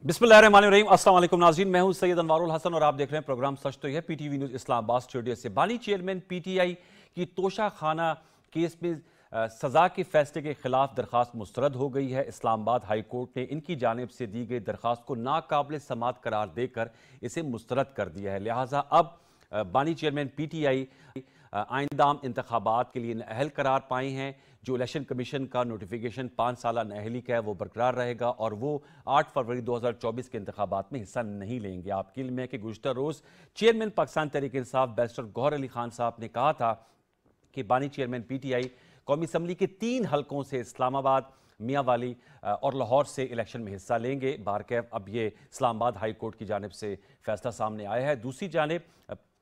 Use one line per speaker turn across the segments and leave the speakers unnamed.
बिस्मिल्लाहिर्रहमानिर्रहीम। अस्सलाम वालेकुम नाज़रीन, मैं हूं सैयद अनवारुल हसन और आप देख रहे हैं प्रोग्राम सच तो है पीटीवी न्यूज़ इस्लामाबाद स्टूडियो से। बानी चेयरमैन पीटीआई की तोशा खाना केस में सजा के फैसले के खिलाफ दरखास्त मुस्तरद हो गई है। इस्लामाबाद हाई कोर्ट ने इनकी जानिब से दी गई दरखास्त को नाकाबिल समात करार देकर इसे मुस्तरद कर दिया है। लिहाजा अब बानी चेयरमैन पीटीआई आइंदाम इंतखाबात के लिए नाअहल करार पाए हैं। जो इलेक्शन कमीशन का नोटिफिकेशन 5 साला नाअहली का है वो बरकरार रहेगा और वो 8 फरवरी 2024 के इंतखाबात में हिस्सा नहीं लेंगे। आपके इल्म है कि गुज़श्ता रोज़ चेयरमैन पाकिस्तान तहरीक इंसाफ बैरिस्टर गौहर अली खान साहब ने कहा था कि बानी चेयरमैन पीटीआई कौमी असम्बली के 3 हलकों से इस्लामाबाद, मियांवाली और लाहौर से इलेक्शन में हिस्सा लेंगे। बारकैफ अब ये इस्लामाबाद हाई कोर्ट की जानिब से फैसला सामने आया है। दूसरी जानिब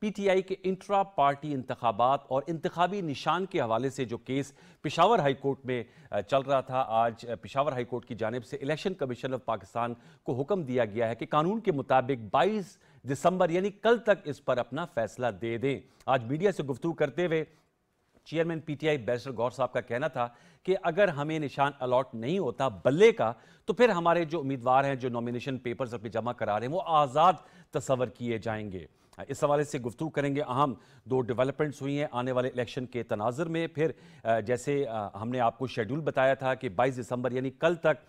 पीटीआई के इंट्रा पार्टी इंतखाबात और इंतखाबी निशान के हवाले से जो केस पेशावर हाई कोर्ट में चल रहा था, आज पेशावर हाई कोर्ट की जानिब से इलेक्शन कमीशन ऑफ पाकिस्तान को हुक्म दिया गया है कि कानून के मुताबिक 22 दिसंबर यानी कल तक इस पर अपना फैसला दे दें। आज मीडिया से गुफ्तगू करते हुए चेयरमैन पीटीआई बैरिस्टर गौहर साहब का कहना था कि अगर हमें निशान अलॉट नहीं होता बल्ले का तो फिर हमारे जो उम्मीदवार हैं, जो नॉमिनेशन पेपर्स अपने जमा करा रहे हैं, वो आज़ाद तस्वर किए जाएंगे। इस हवाले से गुफ्तगू करेंगे। अहम 2 डेवलपमेंट्स हुई हैं आने वाले इलेक्शन के तनाजुर में। फिर जैसे हमने आपको शेड्यूल बताया था कि 22 दिसंबर यानी कल तक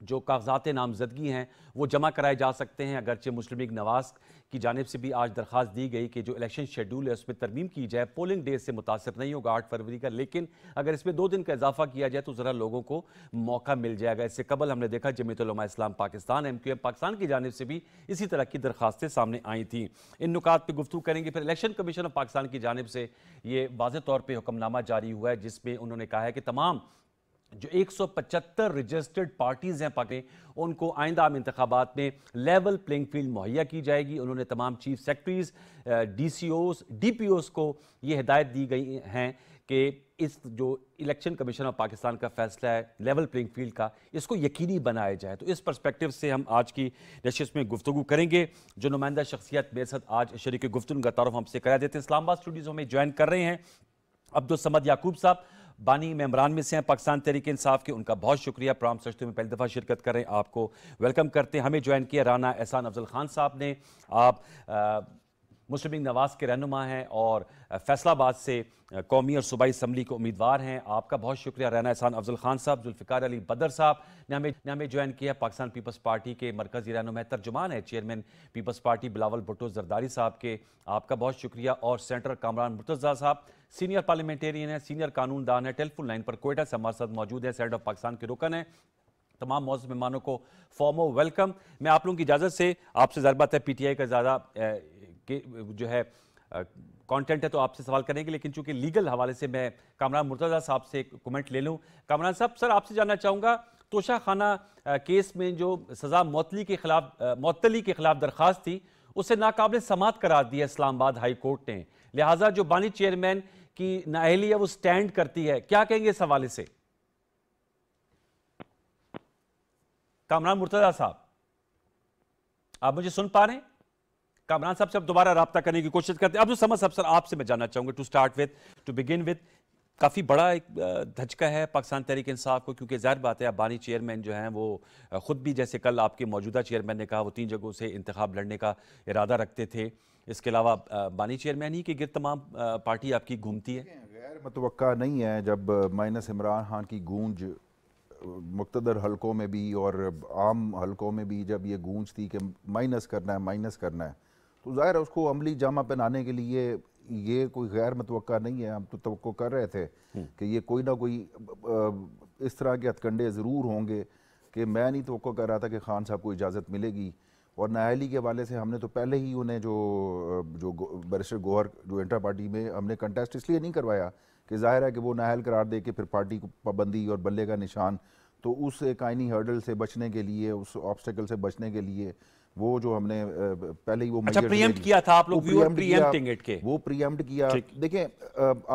जो कागजात नामजदगी हैं वो जमा कराए जा सकते हैं। अगरचे मुस्लिम लीग नवाज की जानिब से भी आज दरख्वास्त दी गई कि जो इलेक्शन शेड्यूल है उसमें तरमीम की जाए। पोलिंग डे से मुतासर नहीं होगा 8 फरवरी का, लेकिन अगर इसमें 2 दिन का इजाफा किया जाए तो ज़रा लोगों को मौका मिल जाएगा। इससे कबल हमने देखा जमीयत उलमा इस्लाम पाकिस्तान MQM पाकिस्तान की जानिब से भी इसी तरह की दरखास्तें सामने आई थी। इन नुकात पर गुफ्तगू करेंगे। फिर इलेक्शन कमीशन ऑफ पाकिस्तान की जानिब से ये वाज़ेह तौर पर हुक्मनामा जारी हुआ है जिसमें उन्होंने कहा है कि तमाम जो 175 रजिस्टर्ड पार्टीज हैं पाके उनको आइंदा इंतखाबात में लेवल प्लेइंग फील्ड मुहैया की जाएगी। उन्होंने तमाम चीफ सेक्रेटरीज, DCOs, DPOs को ये हिदायत दी गई हैं कि इस जो इलेक्शन कमीशन ऑफ पाकिस्तान का फैसला है लेवल प्लेइंग फील्ड का, इसको यकीनी बनाया जाए। तो इस पर्सपेक्टिव से हम आज की नशिस्त में गुफ्तगू करेंगे। जो नुमाइंदा शख्सियत मेरे साथ आज शरीक गुफ्तगू का तारुफ हमसे करा देते हैं, इस्लामाबाद स्टूडियोज़ में ज्वाइन कर रहे हैं अब्दुल समद याकूब साहब, बानी मेंबरान में से हैं पाकिस्तान तहरीक इंसाफ के। उनका बहुत शुक्रिया, प्रोग्राम सचते में पहली दफ़ा शिरकत कर रहे हैं, आपको वेलकम करते हैं। हमें ज्वाइन किया राना एहसान अफजल खान साहब ने। आप मुस्लिम लीग नवाज के रहनुमा हैं और फैसलाबाद से कौमी और सूबाई असम्बली के उम्मीदवार हैं। आपका बहुत शुक्रिया राना एहसान अफजल खान साहब। जुल्फ़िकार अली बदर साहब ने हमें ज्वाइन किया, पाकिस्तान पीपल्स पार्टी के मरकज़ी रहनुमा, तर्जुमान है चेयरमैन पीपल्स पार्टी बिलावल भुट्टो जरदारी साहब के। आपका बहुत शुक्रिया। और सेनेटर कामरान मुर्तज़ा साहब सीनियर पार्लियामेंटेरियन है, सीनियर कानूनदान है, टेलीफोन लाइन पर कोयटा से हमारे साथ मौजूद है, सेनेट ऑफ पाकिस्तान के रुकन है। तमाम मौजूद मेहमानों को फॉर्मो वेलकम। मैं आप लोगों की इजाज़त से आपसे ज़ाहिर बात है पीटीआई का ज़्यादा जो है कंटेंट है तो आपसे सवाल करेंगे, लेकिन चूंकि लीगल हवाले से मैं कामरान मुर्तज़ा साहब से कमेंट ले लूँ। कामरान साहब, सर आपसे जानना चाहूँगा, तोशा खाना केस में जो सज़ा मुअत्तली के खिलाफ दरख्वास्त थी उसे नाकाबिल समात करार दिया इस्लामाबाद हाई कोर्ट ने। लिहाजा जो बानी चेयरमैन की नाअहली है वो स्टैंड करती है, क्या कहेंगे इस हवाले से? कामरान मुर्तज़ा साहब, आप मुझे सुन पा रहे हैं? कामरान साहब से दोबारा रब्ता करने की कोशिश करते हैं। अब जो समझ साहब, सर आपसे मैं जानना चाहूंगा, टू बिगिन विद, काफ़ी बड़ा एक धचका है पाकिस्तान तहरीक इंसाफ को, क्योंकि ज़ाहिर बात है बानी चेयरमैन जो हैं वो ख़ुद भी, जैसे कल आपके मौजूदा चेयरमैन ने कहा, वो 3 जगहों से इंतखाब लड़ने का इरादा रखते थे। इसके अलावा बानी चेयरमैन ही के गिर्द तमाम पार्टी आपकी घूमती है।
गैर मुतवक्का नहीं है जब माइनस इमरान खान की गूंज मुक्तदर हलकों में भी और आम हलकों में भी जब ये गूंज थी कि माइनस करना है, तो ज़ाहिर है उसको अमली जामा पहनाने के लिए ये कोई गैर मुतवक्का नहीं है। हम तो तवक्को कर रहे थे कि ये कोई ना कोई इस तरह के हथकंडे ज़रूर होंगे, कि मैं नहीं तवक्को कर रहा था कि खान साहब को इजाज़त मिलेगी। और नाअहली के हवाले से हमने तो पहले ही उन्हें जो बैरिस्टर गौहर जो इंटर पार्टी में हमने कंटेस्ट इसलिए नहीं करवाया कि ज़ाहिर है कि वो नाअहल करार दे के फिर पार्टी को पाबंदी और बल्ले का निशान, तो उस एक आइनी हर्डल से बचने के लिए, उस ऑब्स्टेकल से बचने के लिए वो जो हमने पहले ही वो
प्रीएम्प्ट किया था। आप लोग
वो प्रीएम्प्ट किया। देखें,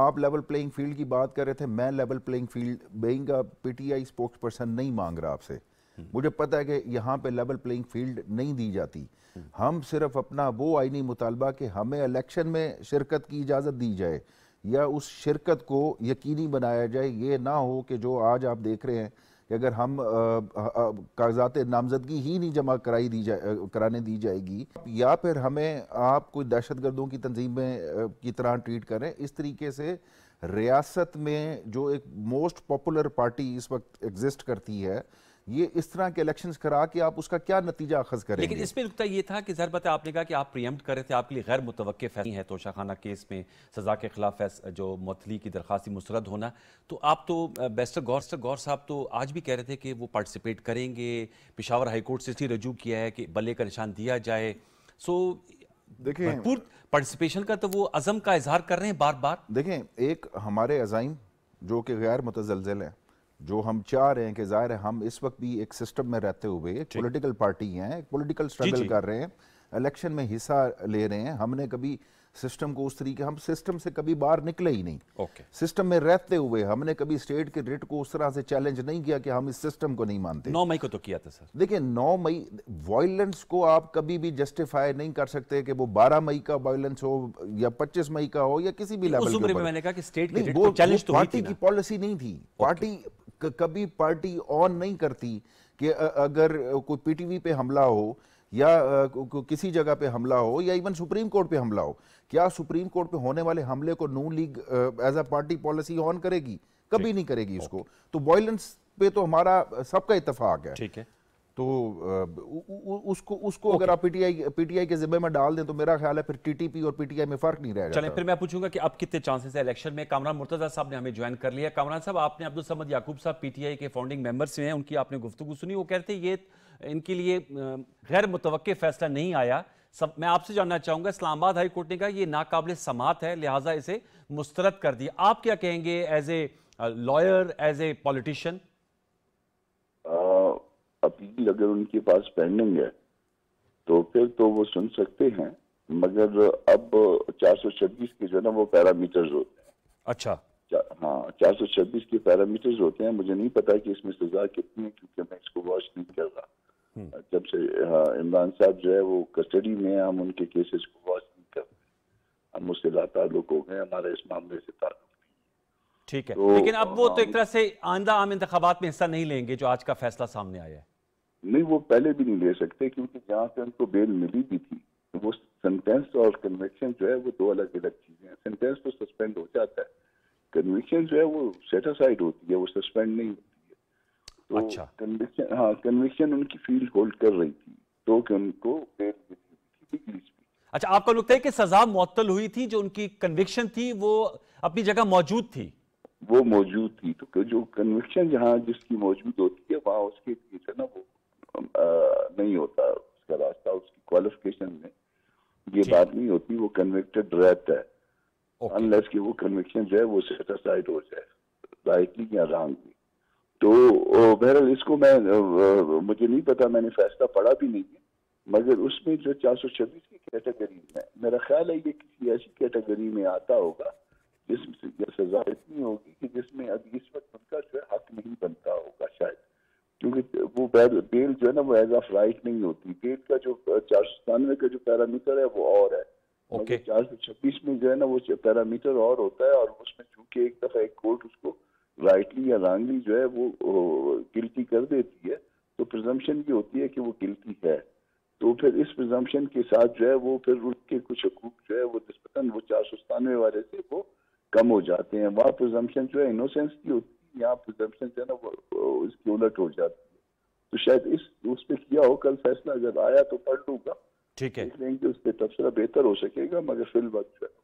आप लेवल प्लेइंग फील्ड की बात कर रहे थे, मैं लेवल प्लेइंग फील्ड बेइंग का पीटीआई स्पोक्स पर्सन नहीं मांग रहा आपसे। मुझे पता है कि यहाँ पे लेवल प्लेइंग फील्ड नहीं दी जाती। हम सिर्फ अपना वो आईनी मुतालबा कि हमें इलेक्शन में शिरकत की इजाज़त दी जाए या उस शिरकत को यकीनी बनाया जाए। ये ना हो कि जो आज आप देख रहे हैं कि अगर हम कागजात नामजदगी ही नहीं जमा कराने दी जाएगी, या फिर हमें आप कोई दहशतगर्दों की तंजीम में की तरह ट्रीट करें। इस तरीके से रियासत में जो एक मोस्ट पॉपुलर पार्टी इस वक्त एग्जिस्ट करती है, ये इस तरह के इलेक्शंस करा के आप उसका क्या नतीजा अखज़ करेंगे?
लेकिन इसमें नुकता ये था कि ज़ाहिर बात है, आपने कहा कि आप प्रीएम्प्ट कर रहे थे, आपके लिए गैर मुतवक्के फैसला है तोशाखाना केस में सज़ा के खिलाफ जो मुअत्तली की दरख्वास्त मुस्तरद होना। तो आप तो बैरिस्टर गौर साहब तो आज भी कह रहे थे कि वो पार्टिसिपेट करेंगे, पेशावर हाई कोर्ट से रजू किया है कि बल्ले का निशान दिया जाए। सो देखिए, भरपूर पार्टिसिपेशन का तो वो अज़म का इजहार कर रहे हैं बार बार।
देखें, एक हमारे अज़ाइम जो कि गैर मुतज़लज़ल है, जो हम चाह रहे हैं कि ज़ाहिर है हम इस वक्त भी एक सिस्टम में रहते हुए एक पॉलिटिकल पार्टी हैं, एक पॉलिटिकल स्ट्रगल कर रहे हैं, इलेक्शन में हिस्सा ले रहे हैं। हमने कभी सिस्टम को उस तरीके, हम सिस्टम से कभी बाहर निकले ही नहीं। सिस्टम में रहते हुए हमने कभी स्टेट के रिट को उस तरह से चैलेंज नहीं किया कि हम इस सिस्टम को नहीं मानते।
9 मई को तो किया था सर।
देखिए, 9 मई वायलेंस को आप कभी भी जस्टिफाई नहीं कर सकते कि वो 12 मई का वायलेंस हो या 25 मई का हो या किसी भी लेवल के ऊपर।
मैंने कहा कि स्टेट के रिट को चैलेंज तो
पार्टी की पॉलिसी नहीं थी। पार्टी कभी पार्टी ऑन नहीं करती कि अगर कोई पीटीवी पे हमला हो या किसी जगह पे हमला हो या इवन सुप्रीम कोर्ट पे हमला हो, क्या सुप्रीम कोर्ट पे होने वाले हमले को Noon league as a party policy on करेगी? कभी नहीं करेगी उसको। तो वायलेंस पे तो हमारा सबका इत्तेफाक है।
ठीक है,
तो उसको अगर आप पीटीआई के जिम्मे में डाल दें तो मेरा ख्याल है फिर टीटीपी और पीटीआई में फर्क नहीं रहेगा।
चलें, फिर मैं पूछूंगा कि अब कितने चांसेस है इलेक्शन में। कामरान मुर्तजा साहब ने हमें ज्वाइन कर लिया। कामरान साहब, आपने अब्दुल समद याकूब साहब पीटीआई के फाउंडिंग मेंबर्स हैं, उनकी आपने गुफ्तगू सुनी। वो कहते हैं ये इनके लिए गैर मुतवक्के फैसला नहीं आया। सब मैं आपसे जानना चाहूंगा, इस्लामाबाद हाई कोर्ट ने कहा ये नाकाबिल समात है, लिहाजा इसे मुस्तरद कर दिया। आप क्या कहेंगे as a lawyer, as a politician?
Appeal अगर उनके पास पेंडिंग है तो फिर तो वो सुन सकते हैं, मगर अब 426 के जो ना वो पैरामीटर्स होते हैं।
अच्छा,
हाँ, 426 के पैरामीटर्स होते हैं। मुझे नहीं पता कि इसमें सजा कितनी है, क्योंकि मैं इसको वॉच नहीं कर रहा। जब से इमरान साहब जो है वो कस्टडी में है, हम उनके केसेस को वॉच नहीं कर रहे। हम उससे लाताल्लुक हो गए, हमारा इस मामले से ताल्लुक नहीं।
ठीक है, तो, लेकिन अब वो तो एक तरह से आइंदा आम इंतखाबात में हिस्सा नहीं लेंगे जो आज का फैसला सामने आया है।
नहीं, वो पहले भी नहीं ले सकते, क्योंकि जहाँ से उनको बेल मिली भी थी वो सेंटेंस और कन्विक्शन जो है वो दो अलग अलग चीजें हैं। सेंटेंस तो सस्पेंड हो जाता है, कन्विक्शन जो है वो सेट असाइड होती है, वो सस्पेंड नहीं होती है। तो
अच्छा,
कन्विक्शन, हाँ, कन्विक्शन उनकी फील्ड होल्ड कर रही थी तो कि उनको बेल मिली थी।
अच्छा, आपको लगता है कि सजा मुअत्तल हुई थी, जो उनकी कन्विक्शन थी वो अपनी जगह मौजूद थी?
वो मौजूद थी, तो जो कन्विक्शन जहाँ जिसकी मौजूद होती है वहाँ उसके लिए ना वो नहीं होता उसका रास्ता, उसकी क्वालिफिकेशन में ये बात नहीं होती, वो कन्विक्टेड रहता है अनलेस कि वो कन्विक्शन जो है वो सेट असाइड हो जाए, राइटली या रॉन्गली। तो बहरहाल इसको मैं मुझे नहीं पता, मैंने फैसला पढ़ा भी नहीं है, मगर उसमें जो 426 की कैटेगरी में मेरा ख्याल है ये किसी ऐसी कैटेगरी में आता होगा जिसमें सजा इतनी होगी कि जिसमें अभी इस वक्त उनका जो है हक नहीं बनता होगा शायद, क्योंकि वो बेल जो है ना वो एज ऑफ राइट नहीं होती। बेल का जो 497 का जो पैरामीटर है वो और है, 426 में जो है ना वो पैरामीटर और होता है, और उसमें चूंकि एक दफा एक कोर्ट उसको राइटली या रॉन्गली जो है वो गिल्टी कर देती है, तो प्रिजम्पशन ये होती है कि वो गिल्टी है। तो फिर इस प्रिजम्पशन के साथ जो है वो फिर उनके कुछ हकूक जो है वो निस्बतन वो 497 वाले से वो कम हो जाते हैं। वहाँ प्रिजम्पशन जो है इनोसेंस की होती है, यहाँ प्रिजम्पशन जो है ना वो इसकी उलट हो जाती है। तो शायद इस उस पर किया हो, कल फैसला अगर आया तो पढ़ लूंगा,
ठीक है,
देख लेंगे, उस पर तबसरा बेहतर हो सकेगा, मगर फिल वक्त जो है।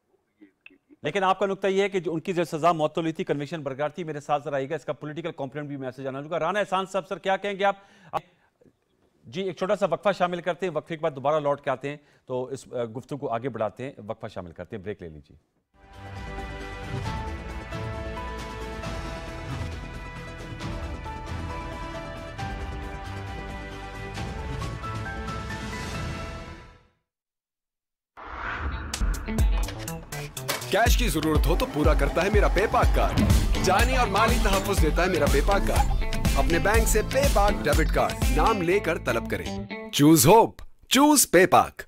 लेकिन आपका नुकता यह है कि जो उनकी जो सजा मुअत्तल हुई थी, कन्विक्शन बरकरार थी, मेरे साथ सर आएगा इसका पॉलिटिकल कंपोनेंट भी मैं आपसे जानना चाहूंगा। राना एहसान साहब, सर क्या कहेंगे आप? जी, एक छोटा सा वक्फा शामिल करते हैं, वक्फे के बाद दोबारा लौट के आते हैं, तो इस गुफ्तगू को आगे बढ़ाते हैं। वक्फा शामिल करते हैं, ब्रेक ले लीजिए।
कैश की जरूरत हो तो पूरा करता है मेरा पेपाक कार्ड। जानी और माली तहफ्फुज़ देता है मेरा पेपाक कार्ड। अपने बैंक से पेपाक डेबिट कार्ड नाम लेकर तलब करें। Choose hope, choose पेपाक।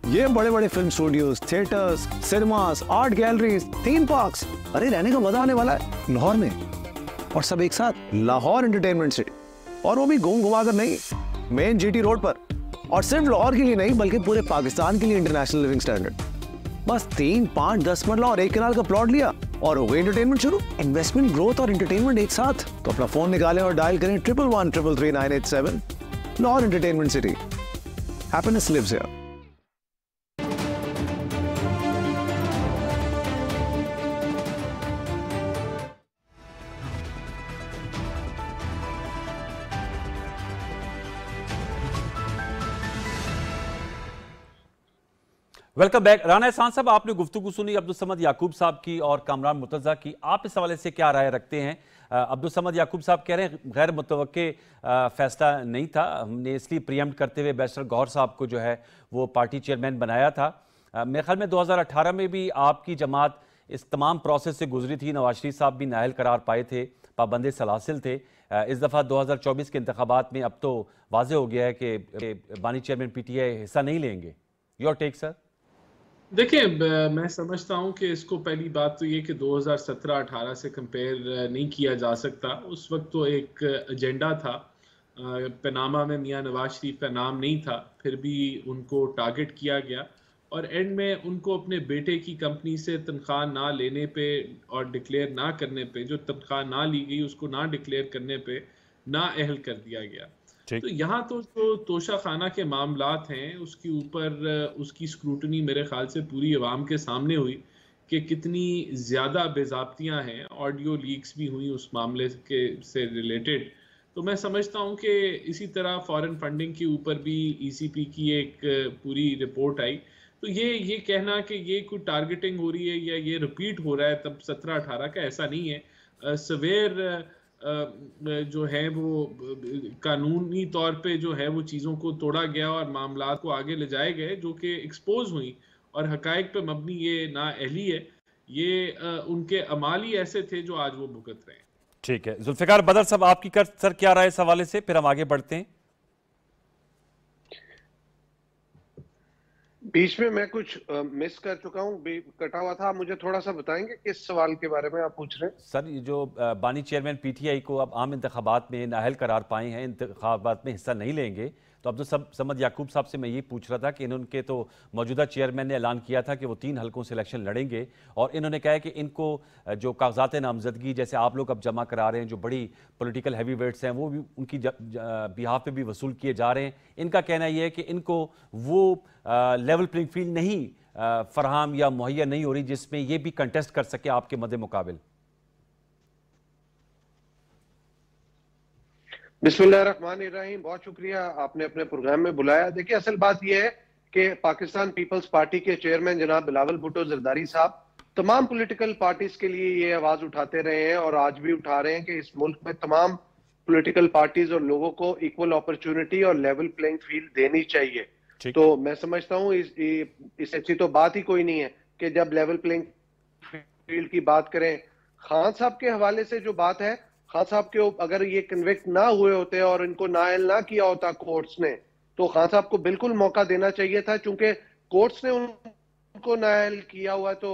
ये बड़े बड़े film studios, theatres, cinemas, art galleries, theme parks, अरे रहने का मजा आने वाला है लाहौर में, और सब एक साथ लाहौर एंटरटेनमेंट सिटी। और वो भी घूम घुमा कर नहीं, मेन जीटी रोड पर। और सिर्फ लाहौर के लिए नहीं बल्कि पूरे पाकिस्तान के लिए इंटरनेशनल लिविंग स्टैंडर्ड। बस 3, 5, 10 मरला और 1 कनाल का प्लॉट लिया और हो गई एंटरटेनमेंट शुरू। इन्वेस्टमेंट, ग्रोथ और एंटरटेनमेंट एक साथ। तो अपना फोन निकालें और डायल करें 1113333987। Lahore entertainment city, happiness lives here.
Welcome back. Rana Ehsan साहब, आपने गुफ्तगू सुनी अब्दुल समद याकूब साहब की और कामरान मुर्तज़ा की। आप इस हवाले से क्या राय रखते हैं? अब्दुल समद याकूब साहब कह रहे हैं गैर मुतवक्के फैसला नहीं था, हमने इसलिए प्रीएम्प्ट करते हुए बैरिस्टर गौहर साहब को जो है वो पार्टी चेयरमैन बनाया था। मेरे ख्याल में 2018 में भी आपकी जमात इस तमाम प्रोसेस से गुजरी थी। नवाज शरीफ साहब भी नाअहल करार पाए थे, पाबंद सलासिल थे। इस दफ़ा 2024 के इंतखाबात में अब तो वाज़ेह हो गया है कि बानी चेयरमैन PTI हिस्सा नहीं लेंगे। Your take sir?
देखिए, मैं समझता हूं कि इसको पहली बात तो ये कि 2017-18 से कंपेयर नहीं किया जा सकता। उस वक्त तो एक एजेंडा था, पनामा में मियां नवाज शरीफ का नाम नहीं था, फिर भी उनको टारगेट किया गया और एंड में उनको अपने बेटे की कंपनी से तनख्वाह ना लेने पे और डिक्लेयर ना करने पे, जो तनख्वाह ना ली गई उसको ना डिक्लेयर करने पे ना अहल कर दिया गया। तो यहाँ तो जो तोशा खाना के मामलात हैं उसके ऊपर उसकी स्क्रूटनी मेरे ख्याल से पूरी अवाम के सामने हुई कि कितनी ज़्यादा बेज़ाब्तियाँ हैं। ऑडियो लीक्स भी हुई उस मामले के से रिलेटेड। तो मैं समझता हूँ कि इसी तरह फॉरेन फंडिंग के ऊपर भी ECP की एक पूरी रिपोर्ट आई। तो ये कहना कि ये कोई टारगेटिंग हो रही है या ये रिपीट हो रहा है तब 17-18 का, ऐसा नहीं है। सवेर जो है वो कानूनी तौर पे जो है वो चीज़ों को तोड़ा गया और मामला को आगे ले जाए गए जो कि एक्सपोज हुई और हकायक पे मबनी ये नाअहली है, ये उनके अमाल ही ऐसे थे जो आज वो भुगत रहे हैं।
ठीक है, जुल्फिकार बदर साहब आपकी सर क्या राय इस हवाले से, फिर हम आगे बढ़ते हैं।
बीच में मैं कुछ मिस कर चुका हूँ, कटा हुआ था। मुझे थोड़ा सा बताएंगे किस सवाल के बारे में आप पूछ रहे हैं? सर,
ये जो बानी चेयरमैन PTI को अब आम इंतखाबात में नाअहल करार पाए हैं, इंतखाबात में हिस्सा नहीं लेंगे, तो अब्दुल समद याकूब साहब से मैं ये पूछ रहा था कि इनके तो मौजूदा चेयरमैन ने ऐलान किया था कि वो 3 हलकों से इलेक्शन लड़ेंगे और इन्होंने कहा है कि इनको जो कागजात नामजदगी जैसे आप लोग अब जमा करा रहे हैं, जो बड़ी पॉलिटिकल हैवी वेट्स हैं वो भी उनकी बिहाफ पे भी वसूल किए जा रहे हैं। इनका कहना यह है कि इनको वो लेवल प्लेइंग फील्ड नहीं फराहम या मुहैया नहीं हो रही जिसमें ये भी कंटेस्ट कर सके आपके मद्दे मुकाबिल।
बिस्मिल्लाहिर्रहमानिर्रहीम, बहुत शुक्रिया आपने अपने प्रोग्राम में बुलाया। देखिए, असल बात यह है कि पाकिस्तान पीपल्स पार्टी के चेयरमैन जनाब बिलावल भुट्टो जरदारी साहब तमाम पॉलिटिकल पार्टीज के लिए ये आवाज उठाते रहे हैं और आज भी उठा रहे हैं कि इस मुल्क में तमाम पॉलिटिकल पार्टीज और लोगों को इक्वल अपॉर्चुनिटी और लेवल प्लेइंग फील्ड देनी चाहिए। तो मैं समझता हूँ इस अच्छी तो बात ही कोई नहीं है कि जब लेवल प्लेइंग फील्ड की बात करें। खान साहब के हवाले से जो बात है, खान साहब के अगर ये कन्विक्ट ना हुए होते और इनको नाअहल ना किया होता कोर्ट्स ने, तो खान साहब को बिल्कुल मौका देना चाहिए था। चूंकि कोर्ट्स ने उनको नाअहल किया हुआ तो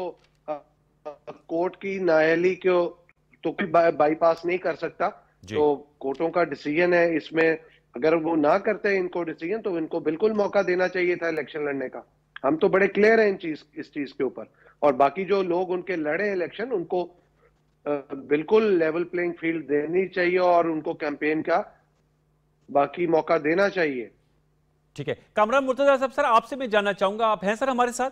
कोर्ट की नाअहली को तो कोई बाईपास नहीं कर सकता। तो कोर्टों का डिसीजन है इसमें, अगर वो ना करते इनको डिसीजन तो इनको बिल्कुल मौका देना चाहिए था इलेक्शन लड़ने का। हम तो बड़े क्लियर हैं इस चीज के ऊपर। और बाकी जो लोग उनके लड़े इलेक्शन, उनको बिल्कुल लेवल प्लेइंग फील्ड देनी चाहिए और उनको कैंपेन का बाकी मौका देना चाहिए।
ठीक है, कामरान मुर्तजा साहब, सर आपसे मैं जानना चाहूंगा, आप हैं सर हमारे साथ?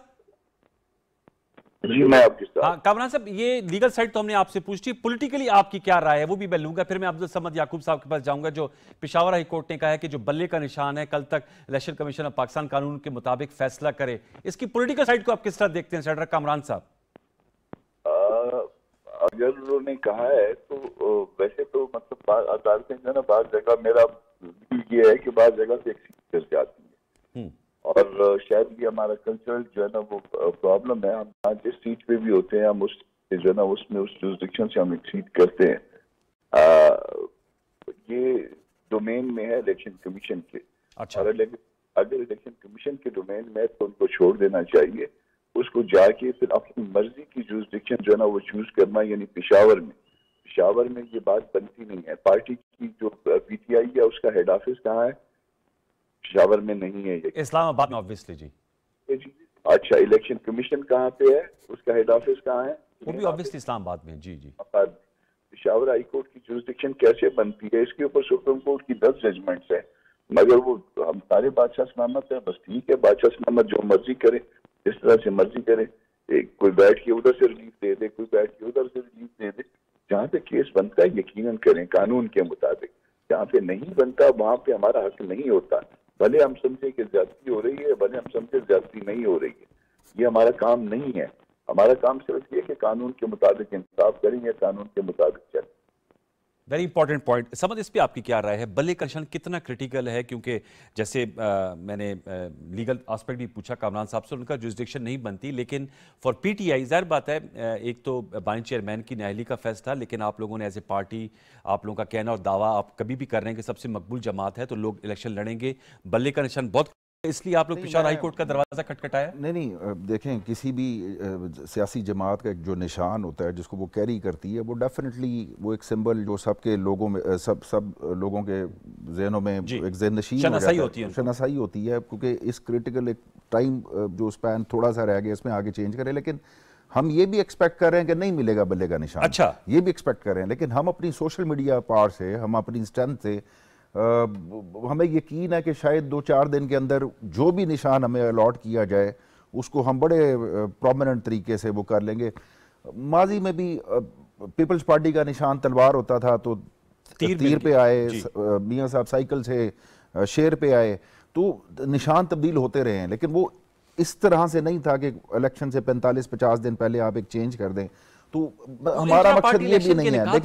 जी मैं आपके साथ।
हाँ कामरान साहब, ये लीगल साइड तो हमने आपसे पूछी, पॉलिटिकली आपकी क्या राय है वो भी मैं लूंगा, फिर मैं अब्दुल समद याकूब साहब के पास जाऊंगा। जो पेशावर हाई कोर्ट ने कहा है कि जो बल्ले का निशान है, कल तक इलेक्शन कमीशन ऑफ पाकिस्तान कानून के मुताबिक फैसला करे, इसकी पॉलिटिकल साइड को आप किस तरह देखते हैं सेनेटर कामरान साहब?
अगर उन्होंने कहा है तो वैसे तो मतलब अदालतें जो है ना, बात जगह मेरा ये है कि बात जगह से एक्सीड कर जाती है और शायद ये हमारा कल्चरल जो है ना वो प्रॉब्लम है। हम जिस सीट पे भी होते हैं हम उस जो है ना उसमें उस जुरिसडिक्शन से हम एक्सीड करते हैं। ये डोमेन में है इलेक्शन कमीशन के।
अच्छा।
और अगर इलेक्शन कमीशन के डोमेन में तो उनको छोड़ देना चाहिए, उसको जाके फिर अपनी मर्जी की जुरिसडिक्शन जो है ना वो चूज करना, यानी पेशावर में पेशावर में ये बात बनती नहीं है। पार्टी की जो पीटीआई है उसका हेड ऑफिस कहाँ है? पेशावर में नहीं है ये,
इस्लामाबाद में ऑब्वियसली जी।
अच्छा, इलेक्शन कमीशन कहाँ पे है, उसका हेड ऑफिस कहाँ है?
वो भी ऑब्वियसली इस्लामाबाद में। जी जी।
पेशावर हाई कोर्ट की जुरिस्डिक्शन कैसे बनती है? इसके ऊपर सुप्रीम कोर्ट की 10 जजमेंट्स हैं, मगर वो हम सारे बादशाह सलामत है, बस ठीक है, बादशाह सलामत जो मर्जी करे, जिस तरह से मर्जी करे, कोई बैठ के उधर से रिलीफ दे दे, कोई बैठ के उधर से रिलीफ दे दे। जहाँ पे केस बनता है यकीनन करें कानून के मुताबिक, जहाँ पे नहीं बनता वहां पे हमारा हक नहीं होता। भले हम समझे कि ज्यादती हो रही है, भले हम समझे ज्यादती नहीं हो रही है, ये हमारा काम नहीं है। हमारा काम सिर्फ ये कि कानून के मुताबिक इंसाफ करेंगे, कानून के मुताबिक चलें।
Very important point. समझ, इस पे आपकी क्या राय है? बल्ले कमीशन कितना क्रिटिकल है? क्योंकि जैसे मैंने लीगल एस्पेक्ट भी पूछा कामरान साहब से, उनका जुरिस्डिक्शन नहीं बनती, लेकिन फॉर पीटीआई जाहिर बात है, एक तो बानी चेयरमैन की नाअहली का फैसला, लेकिन आप लोगों ने एज ए पार्टी, आप लोगों का कहना और दावा आप कभी भी कर रहे हैं कि सबसे मकबूल जमात है तो लोग इलेक्शन लड़ेंगे। बल्ले का निशान बहुत, इसलिए आप लोग पेशावर हाई कोर्ट का दरवाजा खटखटाया?
नहीं, देखें, किसी भी सियासी जमात का एक जो निशान होता है जिसको वो कैरी करती है, वो डेफिनेटली वो एक सिंबल जो सबके लोगों में सब लोगों के जहनों में एक ज़हननशीन
शनासाई होती है,
शनासाई होती है, क्योंकि इस क्रिटिकल एक टाइम जो स्पैन थोड़ा सा रह गया, इसमें आगे चेंज करें। लेकिन हम ये भी एक्सपेक्ट कर रहे हैं कि नहीं मिलेगा बल्ले का निशान।
अच्छा,
ये भी एक्सपेक्ट कर रहे हैं, लेकिन हम अपनी सोशल मीडिया पावर से, हम अपनी स्ट्रेंथ से, हमें यकीन है कि शायद 2-4 दिन के अंदर जो भी निशान हमें अलॉट किया जाए उसको हम बड़े प्रोमिनेंट तरीके से वो कर लेंगे। माजी में भी पीपल्स पार्टी का निशान तलवार होता था तो तीर पे आए, मियां साहब साइकिल से शेर पे आए, तो निशान तब्दील होते रहे हैं। लेकिन वो इस तरह से नहीं था कि इलेक्शन से 45-50 दिन पहले आप एक चेंज कर दें। तो हमारा मकसद ये भी नहीं है,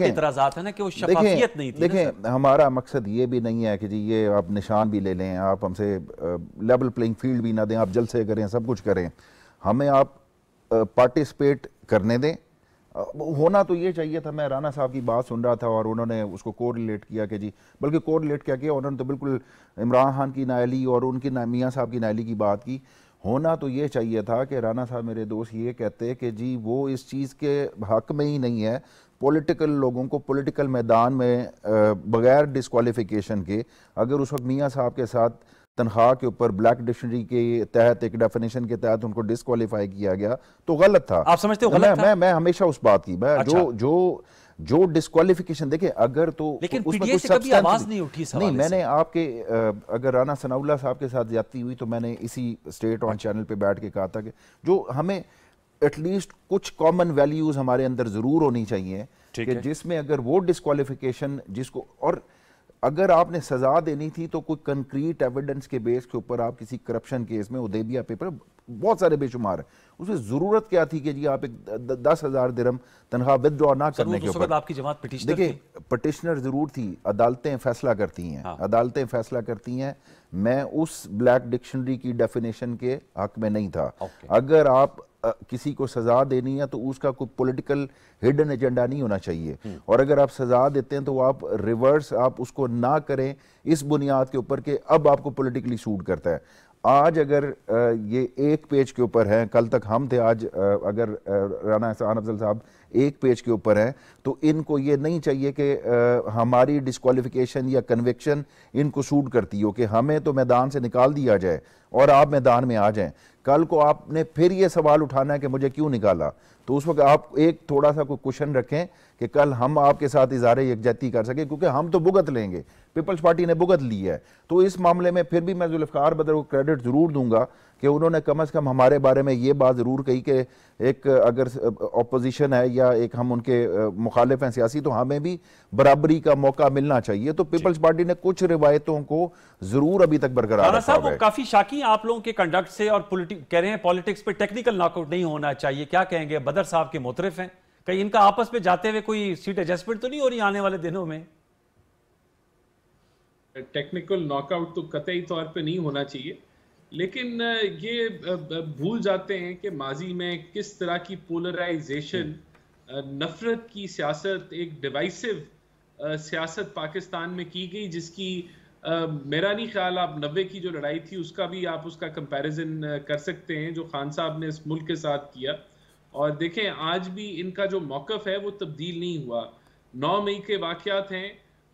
देखें, हमारा मकसद ये भी नहीं है कि जी ये आप निशान भी ले लें, आप हमसे लेवल प्लेइंग फील्ड भी ना दें, आप जलसे करें, सब कुछ करें, हमें आप पार्टिसिपेट करने दें। होना तो ये चाहिए था। मैं राना साहब की बात सुन रहा था और उन्होंने उसको कोरिलेट किया कि जी, बल्कि कोरिलेट क्या किया उन्होंने, तो बिल्कुल इमरान खान की नाअहली और उनकी मियाँ साहब की नाअहली की बात की। होना तो ये चाहिए था कि राना साहब मेरे दोस्त ये कहते कि जी वो इस चीज़ के हक में ही नहीं है, पॉलिटिकल लोगों को पॉलिटिकल मैदान में बगैर डिस्क्वालिफिकेशन के, अगर उस वक्त मियाँ साहब के साथ तनख्वाह के ऊपर ब्लैक डिक्शनरी के तहत एक डेफिनेशन के तहत उनको डिस्क्वालीफाई किया गया तो गलत था।
आप समझते हो गलत था?
मैं हमेशा उस बात की, मैं अच्छा। जो डिस्क्वालिफिकेशन देखे, अगर तो
लेकिन पीटीआई से कभी आवाज नहीं उठी सवाल
नहीं, मैंने आपके अगर राना सनाउल्लाह साहब के साथ ज्यादती हुई तो मैंने इसी स्टेट ऑन चैनल पे बैठ के कहा था कि जो हमें एटलीस्ट कुछ कॉमन वैल्यूज हमारे अंदर जरूर होनी चाहिए कि जिसमें अगर वो डिस्क्वालिफिकेशन जिसको, और अगर आपने सजा देनी थी तो कोई कंक्रीट एविडेंस के बेस के ऊपर आप किसी करप्शन केस में, उदेबिया पेपर बहुत सारे बेशुमार है, उसमें जरूरत क्या थी कि जी आप एक 10,000 दिरहम तनख्वाह विदड्रॉ ना करने के ऊपर।
आपकी जमात पिटिशनर
देखिए, पिटिशनर जरूर थी, अदालतें फैसला करती हैं, अदालतें फैसला करती हैं। मैं उस ब्लैक डिक्शनरी की डेफिनेशन के हक में नहीं था। अगर आप किसी को सजा देनी है तो उसका कोई पॉलिटिकल हिडन एजेंडा नहीं होना चाहिए, और अगर आप सजा देते हैं तो आप रिवर्स आप उसको ना करें इस बुनियाद के ऊपर कि अब आपको पॉलिटिकली सूट करता है। आज अगर ये एक पेज के ऊपर है, कल तक हम थे, आज अगर राना एहसान अफजल साहब एक पेज के ऊपर हैं, तो इनको ये नहीं चाहिए कि हमारी डिस्क्वालिफिकेशन या कन्विक्शन इनको सूट करती हो कि हमें तो मैदान से निकाल दिया जाए और आप मैदान में आ जाएं। कल को आपने फिर ये सवाल उठाना है कि मुझे क्यों निकाला, तो उस वक्त आप एक थोड़ा सा कोई क्वेश्चन रखें कि कल हम आपके साथ इज़हारे यकजहती कर सके, क्योंकि हम तो भुगत लेंगे, पीपल्स पार्टी ने भुगत ली है। तो इस मामले में फिर भी मैं जुल्फ़िकार बदर को क्रेडिट ज़रूर दूंगा कि उन्होंने कम से कम हमारे बारे में ये बात ज़रूर कही कि एक अगर अपोजिशन है या एक हम उनके मुखालिफ हैं सियासी, तो हमें भी बराबरी का मौका मिलना चाहिए। तो पीपल्स पार्टी ने कुछ रिवायतों को ज़रूर अभी तक बरकरार रखा है।
काफ़ी शाकी आप लोगों के कंडक्ट से और कह रहे हैं पॉलिटिक्स पे टेक्निकल नॉकआउट नहीं होना चाहिए, क्या कहेंगे? बदर साहब के मोतरफ हैं, कहीं इनका आपस में जाते हुए कोई सीट एडजस्टमेंट तो नहीं हो रही आने वाले दिनों में?
टेक्निकल नॉकआउट तो कतई तौर पे नहीं होना चाहिए, लेकिन ये भूल जाते हैं कि माजी में किस तरह की पोलराइजेशन, नफरत की सियासत, एक डिवाइसिव सियासत पाकिस्तान में की गई, जिसकी मेरा नहीं ख्याल आप 90 की जो लड़ाई थी उसका भी आप उसका कंपैरिजन कर सकते हैं जो खान साहब ने इस मुल्क के साथ किया। और देखें आज भी इनका जो मौक़िफ़ है वो तब्दील नहीं हुआ। 9 मई के वाकयात हैं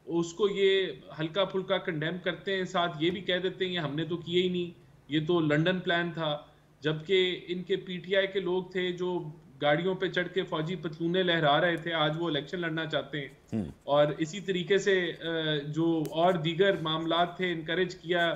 उसको ये हल्का फुल्का कंडेम करते हैं, साथ ये भी कह देते हैं हमने तो किए ही नहीं, ये तो लंदन प्लान था। जबकि इनके पीटीआई के लोग थे जो गाड़ियों पे चढ़ के फौजी पतलूने लहरा रहे थे, आज वो इलेक्शन लड़ना चाहते हैं। और इसी तरीके से जो और दीगर मामलात थे, इनकरेज किया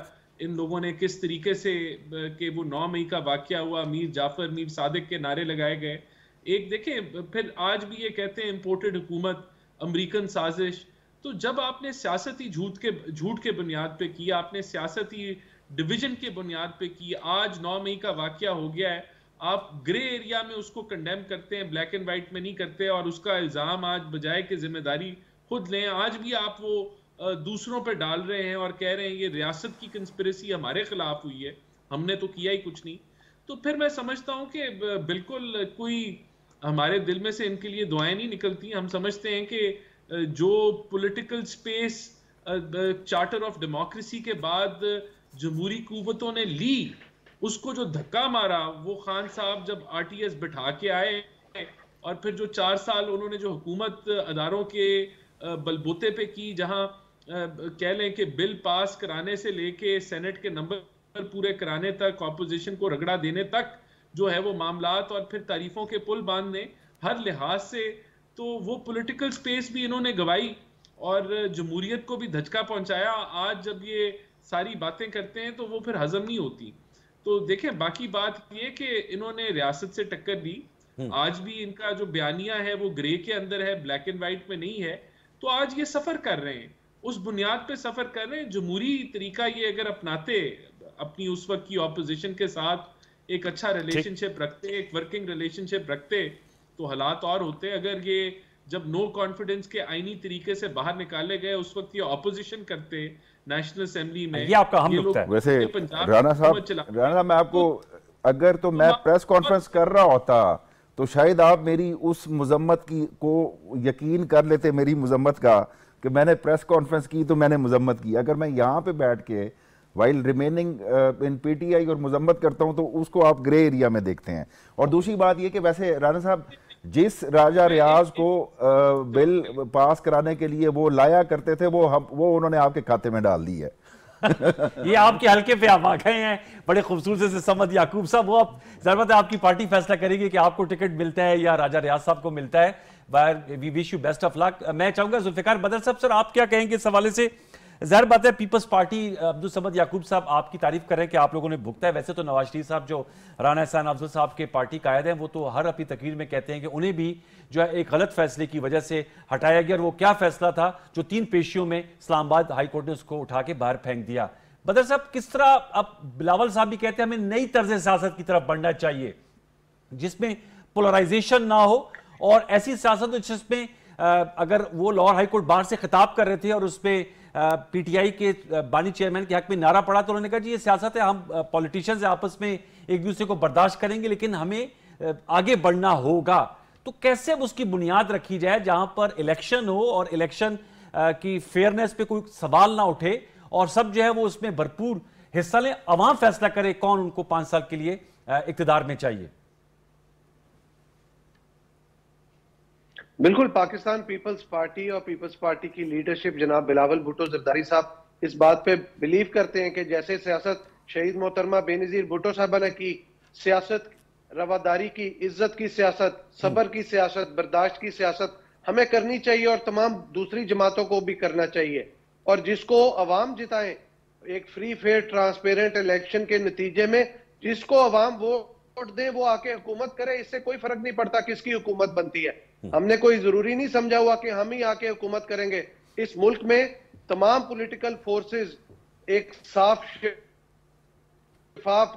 इन लोगों ने किस तरीके से कि वो 9 मई का वाकया हुआ, मीर जाफर मीर सादिक के नारे लगाए गए। एक देखें फिर आज भी ये कहते हैं इंपोर्टेड हुकूमत, अमेरिकन साजिश। तो जब आपने सियासती झूठ के बुनियाद पे किया, आपने सियासती डिवीजन के बुनियाद पे की, आज 9 मई का वाकया हो गया है, आप ग्रे एरिया में उसको कंडेम करते हैं, ब्लैक एंड व्हाइट में नहीं करते, और उसका इल्जाम आज बजाय कि जिम्मेदारी खुद लें, आज भी आप वो दूसरों पे डाल रहे हैं और कह रहे हैं ये रियासत की कंस्पिरेसी हमारे खिलाफ हुई है, हमने तो किया ही कुछ नहीं। तो फिर मैं समझता हूं कि बिल्कुल कोई हमारे दिल में से इनके लिए दुआएं नहीं निकलती। हम समझते हैं कि जो political space charter of democracy के बाद जमहूरी कुव्वतों ने ली, उसको जो धक्का मारा वो खान साहब जब आरटीएस बिठा के आए, और फिर जो 4 साल उन्होंने जो हुकूमत अदारों के बलबूते पे की, जहां कह लें कि बिल पास कराने से लेके सेनेट के नंबर पूरे कराने तक, ऑपोजिशन को रगड़ा देने तक जो है वो मामलात, और फिर तारीफों के पुल बांधने, हर लिहाज से तो वो पॉलिटिकल स्पेस भी इन्होंने गवाई और जमहूरियत को भी धचका पहुंचाया। आज जब ये सारी बातें करते हैं तो वो फिर हजम नहीं होती। तो देखें, बाकी बात ये कि इन्होंने रियासत से टक्कर दी, आज भी इनका जो बयानिया है वो ग्रे के अंदर है, ब्लैक एंड व्हाइट में नहीं है। तो आज ये सफर कर रहे हैं, उस बुनियाद पे सफर कर रहे हैं। जमहूरी तरीका ये अगर अपनाते, अपनी उस वक्त की ऑपोजिशन के साथ एक अच्छा रिलेशनशिप रखते, एक वर्किंग रिलेशनशिप रखते, तो हालात और होते। अगर ये जब नो कॉन्फिडेंस के आईनी तरीके से बाहर निकाले गए, उस वक्त ये ऑपोजिशन करते नेशनल असेंबली में,
ये आपका हम नुक्ता है।
वैसे राणा साहब मैं आपको अगर तो मैं प्रेस कॉन्फ्रेंस कर रहा होता तो शायद आप मेरी उस मजम्मत की को यकीन कर लेते, मेरी मजम्मत का, कि मैंने प्रेस कॉन्फ्रेंस की तो मैंने मजम्मत की। अगर मैं यहाँ पे बैठ के वाइल रिमेनिंग इन पीटीआई और मजम्मत करता हूँ तो उसको आप ग्रे एरिया में देखते हैं। और दूसरी बात ये कि वैसे राणा साहब जिस राजा रियाज को बिल पास कराने के लिए वो लाया करते थे, वो उन्होंने आपके खाते में डाल दी है।
ये आपके हल्के पे आप आ गए हैं बड़े खूबसूरत से समद याकूब साहब। वो अब जरूरत है आपकी पार्टी फैसला करेगी कि आपको टिकट मिलता है या राजा रियाज साहब को मिलता है। We wish you best of luck. मैं चाहूंगा जुल्फिकार बदर साहब, सर आप क्या कहेंगे इस हवाले से? ज़ाहिर बात है पीपल्स पार्टी, अब्दुल समद याकूब साहब आपकी तारीफ कर रहे हैं कि आप लोगों ने भुगता है। वैसे तो नवाज शरीफ साहब जो राना एहसान अफजल साहब के पार्टी कायद हैं, वो तो हर अपनी तकरीर में कहते हैं कि उन्हें भी जो है एक गलत फैसले की वजह से हटाया गया। और वो क्या फैसला था जो 3 पेशियों में इस्लामाबाद हाई कोर्ट ने उसको उठा के बाहर फेंक दिया। बदर साहब किस तरह, अब बिलावल साहब भी कहते हैं हमें नई तर्ज सियासत की तरफ बढ़ना चाहिए जिसमें पोलराइजेशन ना हो, और ऐसी सियासत जिसमें अगर वो लाहौर हाई कोर्ट बाहर से खिताब कर रहे थे और उसमें पीटीआई के बानी चेयरमैन के हक में नारा पड़ा, तो उन्होंने कहा जी ये सियासत है, हम पॉलिटिशियंस आपस में एक दूसरे को बर्दाश्त करेंगे लेकिन हमें आगे बढ़ना होगा। तो कैसे अब उसकी बुनियाद रखी जाए जहां पर इलेक्शन हो और इलेक्शन की फेयरनेस पे कोई सवाल ना उठे और सब जो है वो उसमें भरपूर हिस्सा लें, अवाम फैसला करे कौन उनको 5 साल के लिए इक्तिदार में चाहिए।
बिल्कुल, पाकिस्तान पीपल्स पार्टी और पीपल्स पार्टी की लीडरशिप जनाब बिलावल भुट्टो जरदारी साहब इस बात पे बिलीव करते हैं कि जैसे सियासत शहीद मोहतरमा बेनजीर भुट्टो साहबा ने की, सियासत रवादारी की, इज्जत की सियासत, सब्र की सियासत, बर्दाश्त की सियासत हमें करनी चाहिए और तमाम दूसरी जमातों को भी करना चाहिए। और जिसको अवाम जिताएं, एक फ्री फेयर ट्रांसपेरेंट इलेक्शन के नतीजे में जिसको अवाम वोट दे वो आके हुकूमत करे, इससे कोई फर्क नहीं पड़ता किसकी हुकूमत बनती है। हमने कोई जरूरी नहीं समझा हुआ कि हम ही आके हुकूमत करेंगे। इस मुल्क में तमाम पॉलिटिकल फोर्सेस एक साफ शफाफ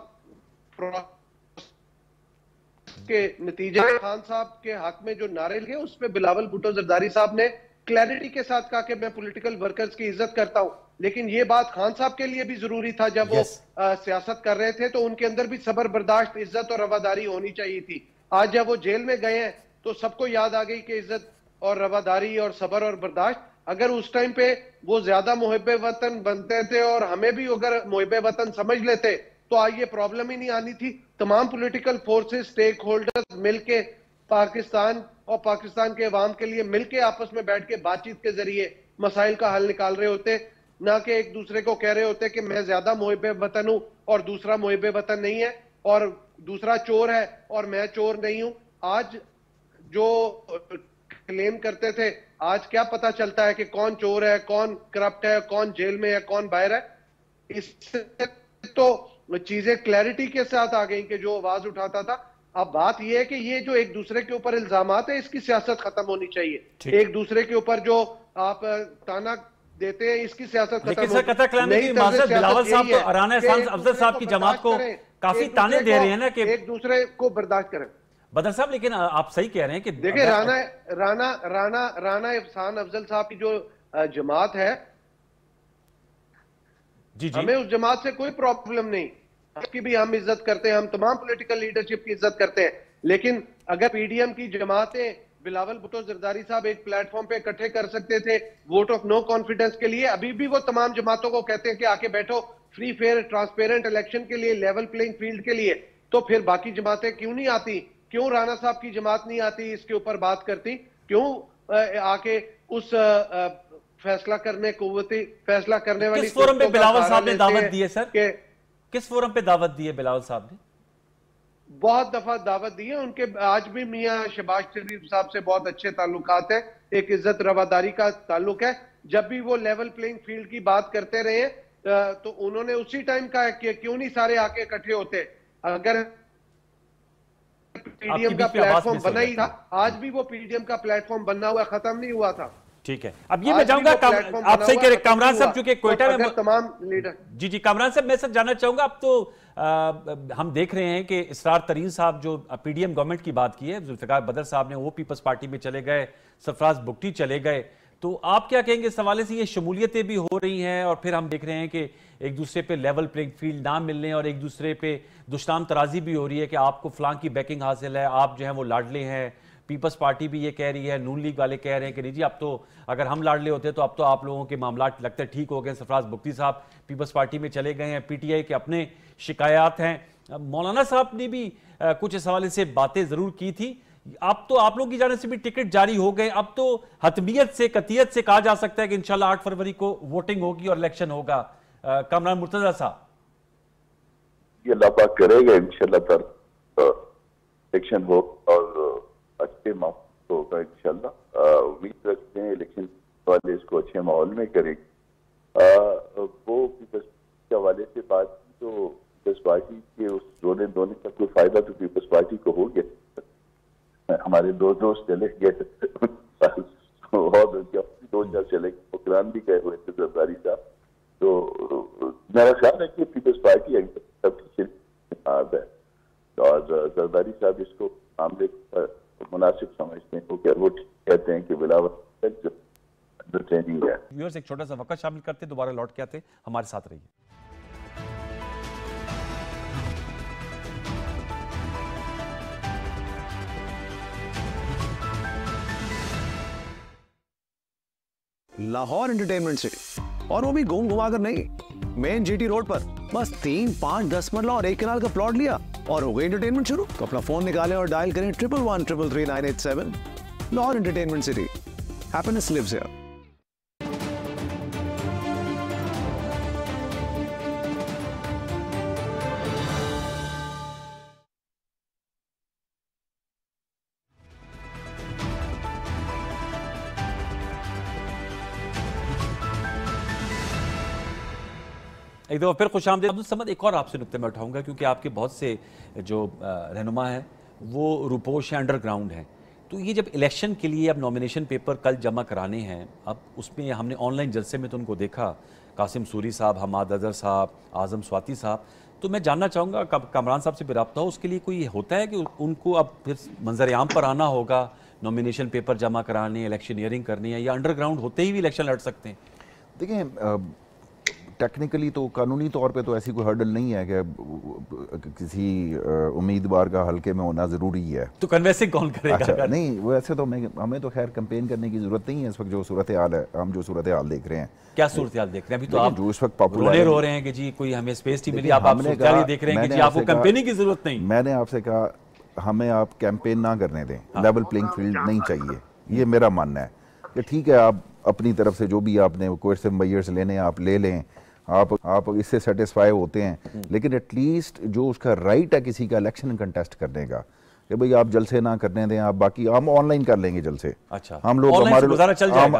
के नतीजे में खान साहब के हक में जो नारे लगे उस पे बिलावल भुट्टो जरदारी साहब ने क्लैरिटी के साथ कहा कि मैं पॉलिटिकल वर्कर्स की इज्जत करता हूं, लेकिन ये बात खान साहब के लिए भी जरूरी था जब वो सियासत कर रहे थे, तो उनके अंदर भी सब्र, बर्दाश्त, इज्जत और रवादारी होनी चाहिए थी। आज जब वो जेल में गए हैं तो सबको याद आ गई कि इज्जत और रवादारी और सब्र और बर्दाश्त, अगर उस टाइम पे वो ज्यादा मुहिब्बे वतन बनते थे और हमें भी अगर मुहिब्बे वतन समझ लेते तो आज ये प्रॉब्लम ही नहीं आनी थी। तमाम पॉलिटिकल फोर्सेस, स्टेक होल्डर्स मिलके पाकिस्तान और पाकिस्तान के अवाम के लिए मिलके आपस में बैठ के बातचीत के जरिए मसाइल का हल निकाल रहे होते, ना कि एक दूसरे को कह रहे होते कि मैं ज्यादा मुहिब वतन हूं और दूसरा मुहिब वतन नहीं है, और दूसरा चोर है और मैं चोर नहीं हूं। आज जो क्लेम करते थे, आज क्या पता चलता है कि कौन चोर है, कौन करप्ट है, कौन जेल में है, कौन बाहर है। इससे तो चीजें क्लैरिटी के साथ आ गई कि जो आवाज उठाता था। अब बात यह है कि ये जो एक दूसरे के ऊपर इल्जामात है, इसकी सियासत खत्म होनी चाहिए। एक दूसरे के ऊपर जो आप ताना देते हैं, इसकी सियासत खत्म होनी चाहिए।
बिलावल साहब तो राना एहसान अफजल साहब की जमात को काफी ताने दे रहे हैं ना कि
एक दूसरे को बर्दाश्त करें।
बदर साहब, लेकिन आप सही कह रहे हैं कि
देखिए राना एहसान अफजल साहब की जो जमात है,
जी
हमें उस जमात से कोई प्रॉब्लम नहीं, उसकी भी हम इज्जत करते हैं, हम तमाम पॉलिटिकल लीडरशिप की इज्जत करते हैं। लेकिन अगर पीडीएम की जमातें, बिलावल भुट्टो जरदारी साहब एक प्लेटफॉर्म पे इकट्ठे कर सकते थे वोट ऑफ नो कॉन्फिडेंस के लिए, अभी भी वो तमाम जमातों को कहते हैं कि आके बैठो फ्री फेयर ट्रांसपेरेंट इलेक्शन के लिए, लेवल प्लेइंग फील्ड के लिए, तो फिर बाकी जमातें क्यों नहीं आती? क्यों राना साहब की जमात नहीं आती, इसके ऊपर बात करती? क्यों आके उस फैसला करने फैसला करने वाली
किस फोरम पे बिलावल साहब ने दावत दी है सर? किस फोरम पे दावत दी है बिलावल साहब ने?
बहुत दफा दावत दी है उनके। आज भी मियां शहबाज शरीफ साहब से बहुत अच्छे ताल्लुकात है, एक इज्जत रवादारी का ताल्लुक है। जब भी वो लेवल प्लेइंग फील्ड की बात करते रहे तो उन्होंने उसी टाइम कहा कि क्यों नहीं सारे आके इकट्ठे होते। अगर पीडीएम का प्लेटफॉर्म बना ही था, आज भी वो पीडीएम का प्लेटफॉर्म बनना हुआ, खत्म नहीं हुआ था।
ठीक है, अब ये मैं जाऊंगा, आप सही कह रहे कामरान साहब, चूंकि कोयटा में
तमाम लीडर।
जी कामरान साहब, मैं सर जानना चाहूंगा, अब तो हम देख रहे हैं कि इसरार तरीन साहब जो पीडीएम गवर्नमेंट की बात की है, जुल्फिकार बदर साहब ने वो पीपल्स पार्टी में चले गए, सरफराज बुगटी चले गए, तो आप क्या कहेंगे इस हवाले से? ये शमूलियतें भी हो रही हैं और फिर हम देख रहे हैं कि एक दूसरे पे लेवल प्लेइंग फील्ड ना मिलने और एक दूसरे पे दुश्मन तराजी भी हो रही है कि आपको फलां की बैकिंग हासिल है, आप जो है वो लाडले हैं। पीपल्स पार्टी भी ये कह रही है, नून लीग वाले कह रहे हैं कि नहीं जी, अब तो अगर हम लाडले होते तो अब तो आप लोगों के मामला लगता है ठीक हो गए। सरफराज बुगटी साहब पीपल्स पार्टी में चले गए हैं, पीटीआई के अपने शिकायत हैं। मौलाना साहब ने भी कुछ इस हवाले से बातें जरूर की थी। अब तो आप लोग की जाने से भी टिकट जारी हो गए, अब तो हतमियत से, कतियत से कहा जा सकता है कि इंशाल्लाह 8 फरवरी को वोटिंग होगी और इलेक्शन होगा। कामरान मुर्तजा साहब,
ये अल्लाह पाक करेगा इंशाल्लाह पर इलेक्शन हो और अच्छे माहौल होगा इंशाल्लाह। उम्मीद रखते हैं इलेक्शन वाले इसको अच्छे माहौल में करेंगे। वो पीपल्स के हवाले से बात की तो पीपल्स पार्टी के उस रोने धोने का कोई फायदा तो पीपल्स पार्टी को हो गया। हमारे दो दोस्त चले गए और दो चार चले गए, प्रोग्राम भी गए हुए थे जरदारी साहब। तो मेरा ख्याल है कि पीपल्स पार्टी सबकी है और जरदारी साहब इसको मामले मुनासिब समझते हैं, वो कहते हैं कि बिलावल ट्रेनिंग है।
व्यूअर्स, एक छोटा सा वक्त शामिल करते, दोबारा लौट के आते, हमारे साथ रहिए।
लाहौर एंटरटेनमेंट सिटी, और वो भी घूम घुमा कर नहीं, मेन जीटी रोड पर। बस 3, 5, 10 मरला और 1 कनाल का प्लॉट लिया और हो गई एंटरटेनमेंट शुरू। तो अपना फोन निकालें और डायल करें 1113333987। Lahore entertainment city, happiness lives here.
एक दफ़ा फिर खुशामदीद। अब्दुल समद, एक और आपसे नुक्ते में उठाऊंगा क्योंकि आपके बहुत से जो रहनुमा हैं वो रूपोश हैं, अंडरग्राउंड हैं। तो ये जब इलेक्शन के लिए अब नॉमिनेशन पेपर कल जमा कराने हैं, अब उसमें हमने ऑनलाइन जलसे में तो उनको देखा, कासिम सूरी साहब, हमाद अजहर साहब, आज़म स्वाति साहब। तो मैं जानना चाहूँगा कामरान साहब से भी रब्ता हो, उसके लिए कोई होता है कि उनको अब फिर मंजर आम पर आना होगा नॉमिनेशन पेपर जमा कराने, इलेक्शनियरिंग करनी है, या अंडरग्राउंड होते ही भी इलेक्शन लड़ सकते हैं?
देखिए, टेक्निकली तो कानूनी तौर पे तो ऐसी कोई हर्डल नहीं है कि किसी उम्मीदवार का हल्के में होना ज़रूरी है।
तो कन्वेंसिंग कौन करेगा?
अच्छा, नहीं, वैसे तो हमें तो खैर कैंपेन करने की ज़रूरत नहीं है इस वक्त। जो सूरत हाल है, हम जो सूरत हाल देख रहे हैं।
क्या सूरत हाल देख रहे हैं? अभी तो आप
जो इस वक्त पॉपुलर
हो रहे हैं कि जी कोई हमें स्पेस नहीं मिली, आप सूरत हाल देख रहे हैं कि जी आपको कैंपेनिंग की ज़रूरत नहीं।
मैंने आपसे कहा हमें आप कैंपेन ना करने दें, लेवल प्लेइंग फील्ड नहीं चाहिए, ये मेरा मानना है। कि ठीक है, आप अपनी तरफ से जो भी आपने कोर्सिव मेजर्स लेने आप ले लें, आप इससे सेटिस्फाई होते हैं, लेकिन एटलीस्ट जो उसका राइट है किसी का इलेक्शन कंटेस्ट करने का, कि भाई आप जलसे ना करने दें, आप बाकी हम ऑनलाइन कर लेंगे जलसे।
अच्छा,
हम लोग हमारे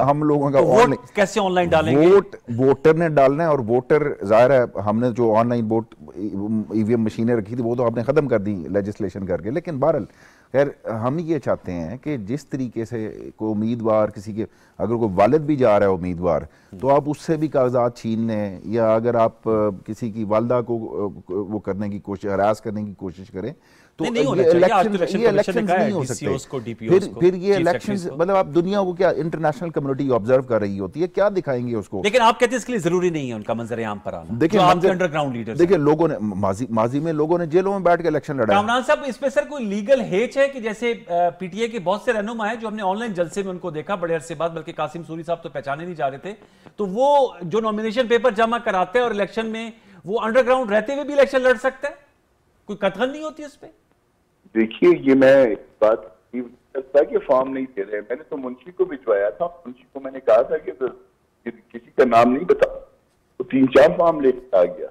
हम लोगों का
वोट कैसे ऑनलाइन डालेंगे?
वोटर ने डालना है, और वोटर जाहिर है हमने जो ऑनलाइन वोट ईवीएम मशीनें रखी थी वो तो आपने खत्म कर दी लेजिस्लेशन करके, लेकिन बहरहाल खैर हम ये चाहते हैं कि जिस तरीके से कोई उम्मीदवार किसी के अगर कोई वालिद भी जा रहा है उम्मीदवार, तो आप उससे भी कागजात छीन लें, या अगर आप किसी की वालदा को वो करने की कोशिश, हरास करने की कोशिश करें, तो ये इलेक्शन नहीं हो सकते। फिर ये इलेक्शन मतलब आप दुनिया को क्या इंटरनेशनल कम्युनिटी ऑब्जर्व कर रही होती है, क्या दिखाएंगे उसको?
लेकिन आप कहते हैं इसके लिए जरूरी नहीं है उनका मंजर आम पर आना।
देखिए
अंडरग्राउंड लीडर, देखिए
लोगों ने माजी में लोगों ने जेलों में बैठ के इलेक्शन लड़ा।
कामरान साहब, इस पे सर कोई लीगल हेच है कि जैसे पीटीए के बहुत से रहनुमा हैं जो हमने ऑनलाइन जलसे में उनको देखा बड़े अरसे बाद, बल्कि कासिम सूरी साहब तो पहचाने नहीं जा रहे थे, तो वो जो नॉमिनेशन पेपर जमा कराते हैं और इलेक्शन में वो अंडरग्राउंड रहते हुए भी इलेक्शन लड़ सकते हैं, कोई कतगन नहीं होती उस पर?
देखिए, ये मैं बात लगता है कि फॉर्म नहीं दे रहे, मैंने तो मुंशी को भिजवाया था, मुंशी को मैंने कहा था कि किसी का नाम नहीं बता, तो 3-4 फॉर्म लेकर आ गया।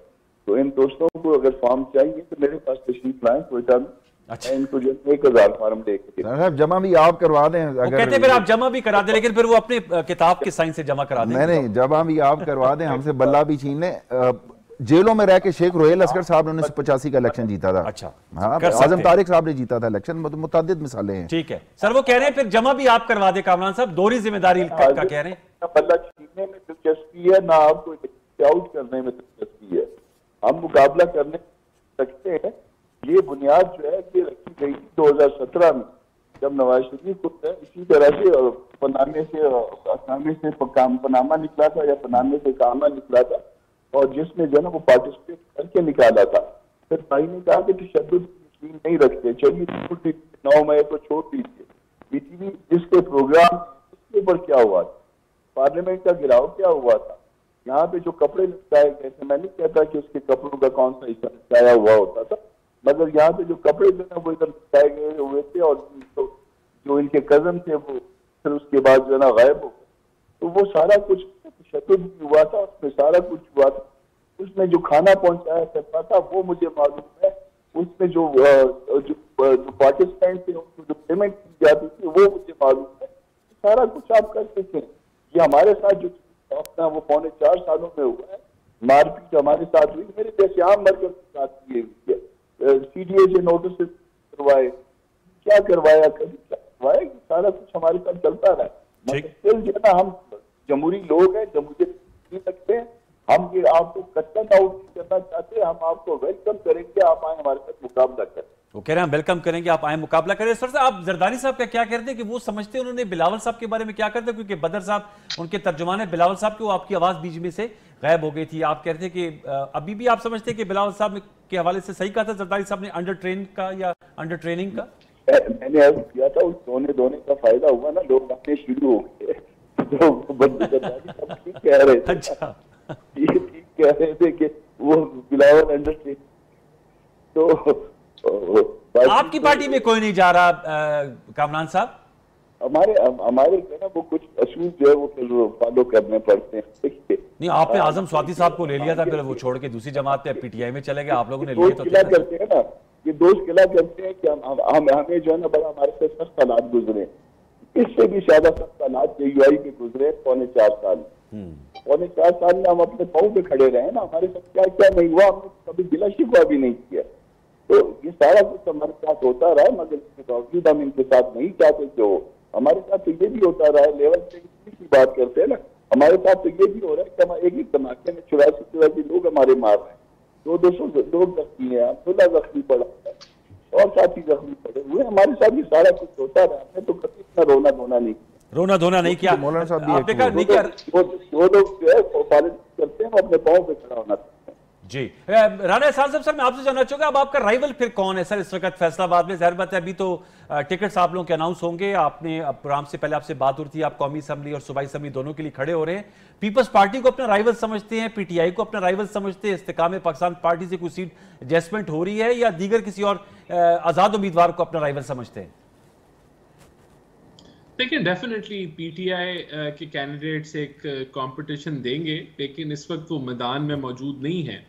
तो इन दोस्तों को अगर फॉर्म चाहिए तो मेरे पास तशरीफ लाएं कोयटा में। अच्छा, इनको 1000 फॉर्म लेके
जमा भी आप करवा दें, अगर
कहते फिर आप जमा भी करा दें, लेकिन फिर वो अपने किताब के साइन से जमा करा दें।
नहीं, जमा भी आप करवा दें, हमसे बल्ला भी छीन लें। जेलों में रह के शेख रोहेल असगर साहब ने 1985 का इलेक्शन जीता था।
अच्छा,
हाँ, आजम तारिक साहब ने जीता था इलेक्शन, मुतअद्दिद मिसालें हैं।
ठीक है सर, वो कह रहे हैं फिर जमा भी आप करवा दे कामरान साहब, दोहरी जिम्मेदारी का कह रहे हैं।
बल्ला छीनने में दिलचस्पी है ना, आपको आउट करने में दिलचस्पी है, हम मुकाबला करने सकते हैं। ये बुनियाद जो है ये रखी गई 2017 में, जब नवाज शरीफ को इसी तरह से पनामा निकला था या पनामे से कामा निकला था, और जिसने जो है ना वो पार्टिसिपेट करके निकाला था। फिर भाई ने कहा कि तशद्दुद यकीन नहीं रखते, चलिए 9 मई को छोड़ दीजिए। बीटीवी जिसके प्रोग्राम उसके ऊपर क्या हुआ था, पार्लियामेंट का गिराव क्या हुआ था, यहाँ पे जो कपड़े लटकाए गए थे, मैं नहीं कहता कि उसके कपड़ों का कौन सा हिस्सा लटकाया हुआ होता था, मगर यहाँ पे जो कपड़े जो है वो इधर लटकाए गए हुए थे, और जो इनके कजन थे वो फिर उसके बाद जो है ना गायब हो गए। तो वो सारा कुछ तशद्दुद भी हुआ था, उसमें सारा कुछ हुआ था। उसमें जो खाना पहुंचाया करता था वो मुझे मालूम है, उसमें जो पार्टिसिपेंट थे उनको जो पेमेंट की जाती थी वो मुझे मालूम है। सारा कुछ आप कर सकते हैं। ये हमारे साथ जो अपना वो 4.25 सालों में हुआ है, मारपीट हमारे साथ हुई, मेरे जैसे आम मर्कज के साथ ये हुई है। CDA से नोटिस करवाए, क्या करवाया, कभी क्या करवाया, सारा कुछ हमारे साथ चलता रहा। मगर जो है ना, हम जमहूरी लोग हैं, जमहूरियत नहीं सकते हैं, हम ये आपको कट आउट करना चाहते हैं, हम आपको वेलकम करेंगे, आप आए हमारे साथ मुकाबला करें।
वो कह रहे हैं वेलकम करेंगे, आप आए मुकाबला करें। सर आप जरदारी साहब का क्या कहते हैं कि वो समझते हैं उन्होंने बिलावल साहब के बारे में क्या करते हैं, क्योंकि बदर साहब उनके तर्जुमान है बिलावल साहब के, वो आपकी आवाज बीच में से गायब हो गई थी। आप कहते हैं कि अभी भी आप समझते हैं कि बिलावल साहब के हवाले से सही कहा था जरदारी साहब ने, अंडर ट्रेन का या अंडर ट्रेनिंग का?
मैंने अर्ज किया था उस दोने का फायदा हुआ ना, लोग आने शुरू हो गए, तो ठीक कह रहे थे। अच्छा, ये ठीक कह रहे थे कि वो बिलावल अंडर ट्रेन। तो
आपकी पार्टी में कोई नहीं जा रहा कामरान साहब?
हमारे जो है वो कुछ असूल जो है वो फॉलो करने पड़ते हैं।
नहीं, आपने आजम स्वाति साहब को ले लिया था, फिर वो छोड़ के दूसरी जमात पे PTI में चले गए, आप लोगों ने लिए तो
किला करते हैं ना, ये दोस्त किला करते हैं कि हमें जो है ना बड़ा हमारे से सख्त हालात गुजरे, इससे भी ज्यादा सख्त हालात UI के गुजरे 4.25 साल। 4.25 साल में हम अपने पाँव पे खड़े रहे ना, हमारे साथ क्या क्या नहीं हुआ, हमने कभी गिला शिकवा भी नहीं किया। तो ये सारा कुछ हमारे साथ होता रहा, मगर इसके बावजूद हम इनके साथ नहीं चाहते जो हमारे साथ तो ये भी होता रहा है। लेवल पे की बात करते हैं ना, हमारे साथ तो ये भी हो रहा है कि हम एक धमाके में 84 लोग हमारे मार रहे हैं, 200 लोग जख्मी है, अब्दुल्ला जख्मी पड़ा है और साथी जख्मी पड़े हुए। हमारे साथ भी सारा कुछ होता रहा, हमने तो कभी इतना रोना धोना नहीं किया।
रोना धोना नहीं किया
मौलाना साहब भी
जो लोग जो है पॉलिटिक्स करते हैं वो अपने पाँव पे खड़ा होना चाहते हैं।
जी राना एहसान साहब, सर मैं आपसे जानना चाहूंगा अब आपका राइवल फिर कौन है सर इस वक्त फैसलाबाद में? जाहिर बात है अभी तो टिकट्स आप लोगों के अनाउंस होंगे, आपने प्रोग्राम से पहले आपसे बात हो रही थी, आप कौमी असम्बली और सूबाई असम्बली दोनों के लिए खड़े हो रहे हैं। पीपल्स पार्टी को अपना राइवल समझते हैं, पीटीआई को अपना राइवल समझते हैं, इस्तेकाम पाकिस्तान पार्टी से कोई सीट एडजस्टमेंट हो रही है या दीगर किसी और आजाद उम्मीदवार को अपना राइवल समझते हैं?
देखिए डेफिनेटली पीटीआई के कैंडिडेट्स एक कंपटीशन देंगे, लेकिन इस वक्त वो मैदान में मौजूद नहीं है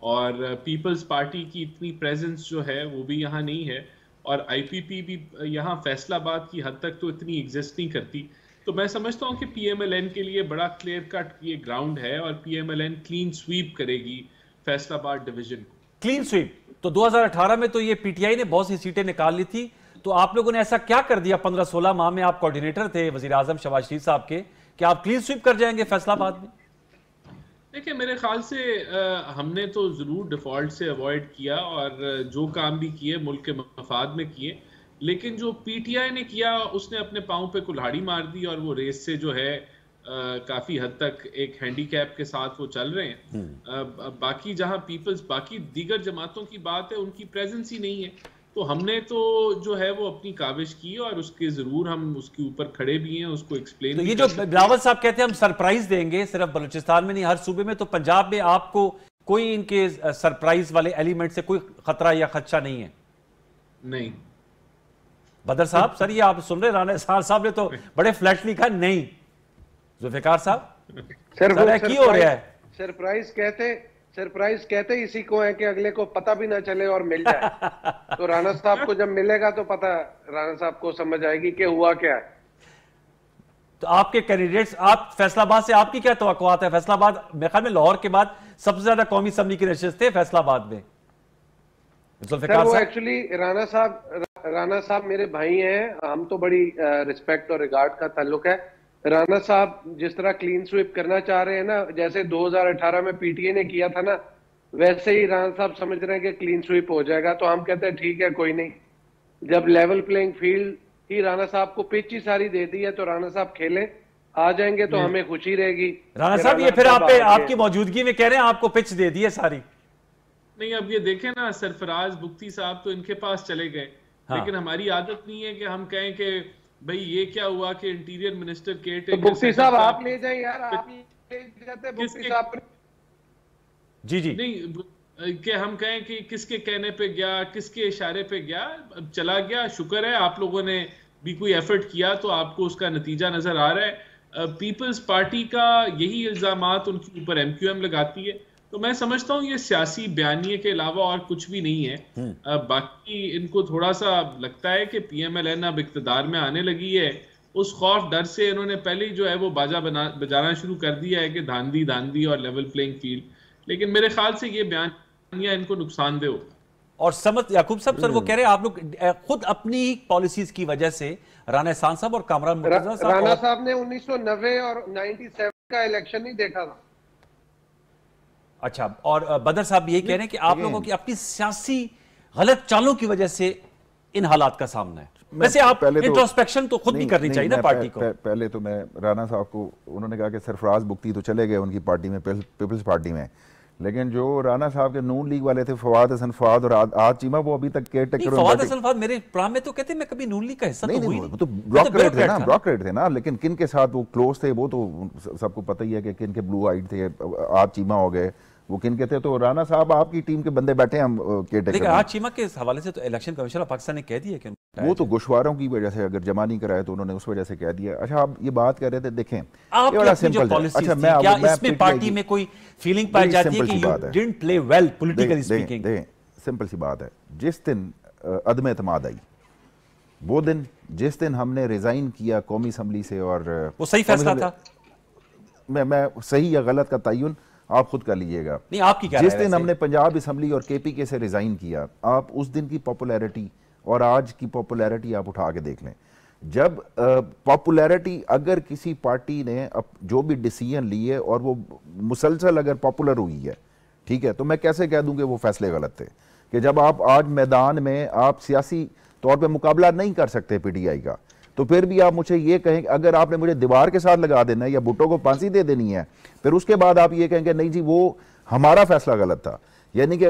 और पीपल्स पार्टी की इतनी प्रेजेंस जो है वो भी यहाँ नहीं है और आईपीपी भी यहाँ फैसलाबाद की हद तक तो इतनी एग्जिस्ट नहीं करती। तो मैं समझता हूँ कि पीएमएलएन के लिए बड़ा क्लियर कट ये ग्राउंड है और पीएमएलएन क्लीन स्वीप करेगी फैसलाबाद डिवीजन को।
Clean sweep? तो 2018 में तो ये पीटीआई ने बहुत सी सीटें निकाल ली थी, तो आप लोगों ने ऐसा क्या कर दिया 15-16 माह में, आप कोऑर्डिनेटर थे वजीर आजम शहबाज शरीफ साहब के, कि आप क्लीन स्वीप कर जाएंगे फैसलाबाद में?
देखिए मेरे ख्याल से हमने तो ज़रूर डिफ़ॉल्ट से अवॉइड किया और जो काम भी किए मुल्क के मफाद में किए, लेकिन जो पीटीआई ने किया उसने अपने पाँव पे कुल्हाड़ी मार दी और वो रेस से जो है काफ़ी हद तक एक हैंडीकैप के साथ वो चल रहे हैं। बाकी जहाँ पीपल्स बाकी दीगर जमातों की बात है उनकी प्रेजेंस ही नहीं है, तो हमने तो जो है वो अपनी काविश की और उसके जरूर हम उसके ऊपर खड़े भी हैं, उसको एक्सप्लेन।
तो ये जो बिलावल साहब कहते हैं हम सरप्राइज देंगे, सिर्फ बलूचिस्तान में नहीं हर सूबे में, तो पंजाब में आपको कोई इनके सरप्राइज वाले एलिमेंट से कोई खतरा या खदशा नहीं है? नहीं। बदर साहब, सर ये आप सुन रहे, राना एहसान साहब ने तो बड़े फ्लैट लिखा नहीं। जुल्फिकार साहब सर क्यों हो रहा है?
सरप्राइज कहते इसी को है कि अगले को पता भी ना चले और मिल जाए। तो राना साहब को जब मिलेगा तो पता राना साहब को समझ आएगी कि हुआ क्या है।
तो आपके कैंडिडेट्स, आप फैसलाबाद से आपकी क्या तवक्कुआत है? फैसलाबाद मेरे ख्याल में लाहौर के बाद सबसे ज्यादा कौमी असम्बली की नशिस्त थे फैसलाबाद में।
सर वो एक्चुअली राना साहब मेरे भाई हैं, हम तो बड़ी रिस्पेक्ट और रिगार्ड का ताल्लुक है। राना साहब जिस तरह क्लीन स्वीप करना चाह रहे हैं ना, जैसे 2018 में पीटीए ने किया था ना, वैसे ही राना साहब समझ रहे हैं कि क्लीन स्वीप हो जाएगा। तो हम कहते हैं ठीक है कोई नहीं, जब लेवल प्लेइंग फील्ड ही राना साहब को पिच ही सारी दे दी है तो राना साहब खेले आ जाएंगे तो हमें खुशी रहेगी।
राना साहब ये फिर आपकी मौजूदगी में कह रहे हैं आपको पिच दे दी है सारी?
नहीं, अब ये देखें ना, सरफराज बुख्ती साहब तो इनके पास चले गए, लेकिन हमारी आदत नहीं है कि हम कहें कि भाई ये क्या हुआ कि इंटीरियर मिनिस्टर केयर
बुख्ती साहब आप ले जाएं यार, आप ले जाते बुख्ती साहब।
जी जी
नहीं कि हम कहें कि किसके कहने पे गया, किसके इशारे पे गया, अब चला गया। शुक्र है आप लोगों ने भी कोई एफर्ट किया तो आपको उसका नतीजा नजर आ रहा है। पीपल्स पार्टी का यही इल्जामात उनके ऊपर एमक्यूएम लगाती है, तो मैं समझता हूँ ये सियासी बयानिए के अलावा और कुछ भी नहीं है। बाकी इनको थोड़ा सा लगता है कि पीएमएलएन अब इक्तदार में आने लगी है, उस खौफ डर से इन्होंने पहले ही जो है वो बाजा बजाना शुरू कर दिया है कि धांधी और लेवल प्लेइंग फील्ड, लेकिन मेरे ख्याल से ये बयानिया इनको नुकसानदेह होगा।
और समत याकूब साहब, सर वो कह रहे हैं आप लोग खुद अपनी पॉलिसीज की वजह से, राना एहसान साहब और कामरान मुर्तजा साहब,
राना साहब ने 1990 और 97 का इलेक्शन नहीं देखा था।
अच्छा, और बदर साहब यही कह रहे हैं कि आप लोगों की अपनी सियासी गलत चालों की वजह से इन हालात का सामना है। वैसे आप इंट्रोस्पेक्शन तो खुद भी करनी चाहिए ना पार्टी को।
पहले तो मैं राना साहब को, उन्होंने कहा कि सरफराज बुख्ती तो चले गए उनकी पार्टी में, पीपल्स पार्टी में, लेकिन जो राना साहब के नून लीग वाले थे फवाद हसन फवाद और आज चीमा, वो अभी तक केयर टेकर।
फवाद हसन फवाद मेरे प्लान में तो कहते हैं मैं कभी नून लीग का हिस्सा तो हुई नहीं,
तो ब्यूरोक्रेट थे ना, लेकिन किन के साथ वो क्लोज थे वो तो सबको पता ही है कि किन के ब्लू आइड थे, आज चीमा हो गए, वो किन के थे। तो राना साहब आपकी टीम के बंदे बैठे हैं हम केयर टेकर।
आज चीमा के हवाले से तो इलेक्शन कमीशन ऑफ पाकिस्तान ने कह दिया कि
वो तो गोशवारों की वजह से अगर जमा नहीं कराया तो उन्होंने उस वजह से कह दिया। अच्छा, आप ये बात कर रहे थे, देखें
ये बड़ा सिंपल है। अच्छा, मैं इसमें पार्टी में कोई फीलिंग पाई जाती है कि you didn't play well politically speaking?
Simple सी बात है, जिस दिन अदम एतमाद आई वो दिन, जिस दिन हमने रिजाइन किया कौमी असम्बली से, और
वो सही फैसला था?
मैं सही या गलत का तयन आप खुद कर लीजिएगा।
नहीं, आपकी क्या
जिस दिन हमने पंजाब असम्बली और केपीके से रिजाइन किया, आप उस दिन की पॉपुलैरिटी और आज की पॉपुलैरिटी आप उठा के देख लें। जब पॉपुलैरिटी, अगर किसी पार्टी ने अब जो भी डिसीजन लिए और वो मुसलसल अगर पॉपुलर हुई है, ठीक है, तो मैं कैसे कह दूं कि वो फैसले गलत थे? कि जब आप आज मैदान में आप सियासी तौर पे मुकाबला नहीं कर सकते पीटीआई का, तो फिर भी आप मुझे ये कहें, अगर आपने मुझे दीवार के साथ लगा देना है या भुट्टो को फांसी दे देनी है, फिर उसके बाद आप ये कहेंगे नहीं जी वो हमारा फैसला गलत था। यानी कि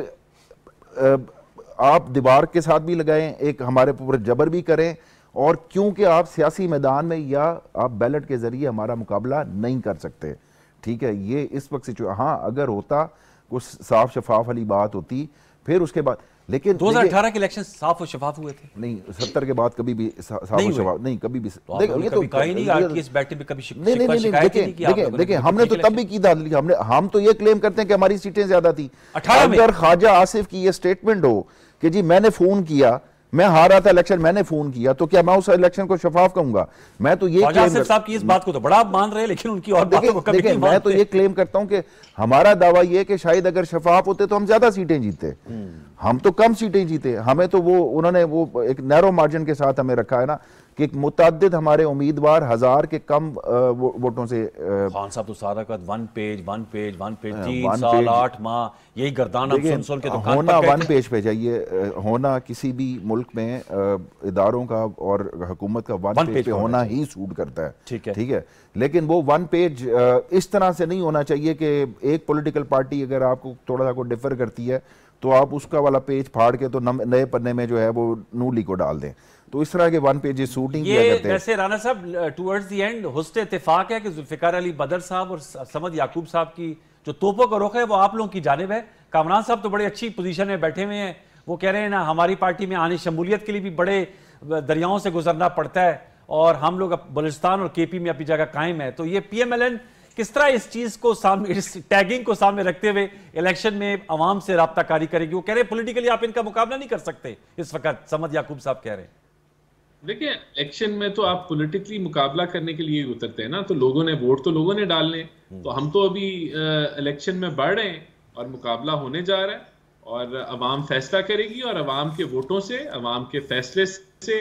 आप दीवार के साथ भी लगाएं, एक हमारे ऊपर जबर भी करें, और क्योंकि आप सियासी मैदान में या आप बैलेट के जरिए हमारा मुकाबला नहीं कर सकते, ठीक है। ये इस वक्त हाँ, अगर होता कुछ साफ शफाफ वाली बात होती फिर उसके बाद, लेकिन
2018 के इलेक्शन साफ और शफाफ हुए थे
नहीं, 70 के बाद कभी भी साफ और शफाफ नहीं, कभी भी
ये तो कहीं नहीं, आपकी इस बैठक में कभी
देखिए हमने तो तब भी की दादली, हम तो ये क्लेम करते हैं कि हमारी सीटें ज्यादा थी। अगर ख्वाजा आसिफ की ये स्टेटमेंट हो कि जी मैंने फोन किया, मैं हार रहा था इलेक्शन, मैंने फोन किया, तो क्या मैं उस इलेक्शन को शफाफ कहूंगा? मैं तो ये
साहब की इस बात को तो बड़ा मान रहे हैं, लेकिन उनकी और बातों को कभी नहीं मानते।
मैं तो ये क्लेम करता हूं कि हमारा दावा ये है कि शायद अगर शफाफ होते तो हम ज्यादा सीटें जीते, हम तो कम सीटें जीते। हमें तो वो उन्होंने वो एक नैरो मार्जिन के साथ हमें रखा है ना, कि मुतअद्दिद हमारे उम्मीदवार 1000 के कम वोटों से।
खान साहब तो सारा का वन पेज 3 साल 8 माह यही गर्दान हम सुन के तो
होना वन पेज पे जाइए, होना किसी भी मुल्क में इदारों का और हुकूमत का वन पेज पे होना ही सूट करता है, ठीक है। लेकिन वो वन पेज इस तरह से नहीं होना चाहिए कि एक पॉलिटिकल पार्टी अगर आपको थोड़ा सा कोई डिफर करती है तो आप उसका वाला पेज फाड़ के तो नए पन्ने में जो है वो नूली को डाल दें। तो इस तरह के वन पेज शूटिंग किया करते हैं।
वैसे राना साहब टुवर्ड्स द एंड हुस्न इत्तेफाक है कि जुल्फिकार अली बदर साहब और समद याकूब साहब की जो तोपों का रुख है वो आप लोगों की जानिब है। कामरान साहब तो बड़ी अच्छी पोजीशन में बैठे हुए हैं, वो कह रहे हैं ना हमारी पार्टी में आने शमूलियत के लिए भी बड़े दरियाओं से गुजरना पड़ता है और हम लोग बलूचिस्तान और केपी में अपनी जगह कायम है। तो ये PMLN किस तरह इस चीज को सामने, इस टैगिंग को सामने रखते हुए इलेक्शन में अवाम से राब्ताकारी करेगी? वो कह रहे हैं पॉलिटिकली आप इनका मुकाबला नहीं कर सकते इस वक्त, समद याकूब साहब कह रहे हैं।
देखिए इलेक्शन में तो आप पॉलिटिकली मुकाबला करने के लिए उतरते हैं ना, तो लोगों ने वोट तो लोगों ने डालने, तो हम तो अभी इलेक्शन में बढ़ रहे हैं और मुकाबला होने जा रहा है और अवाम फैसला करेगी और अवाम के वोटों से, अवाम के फैसले से,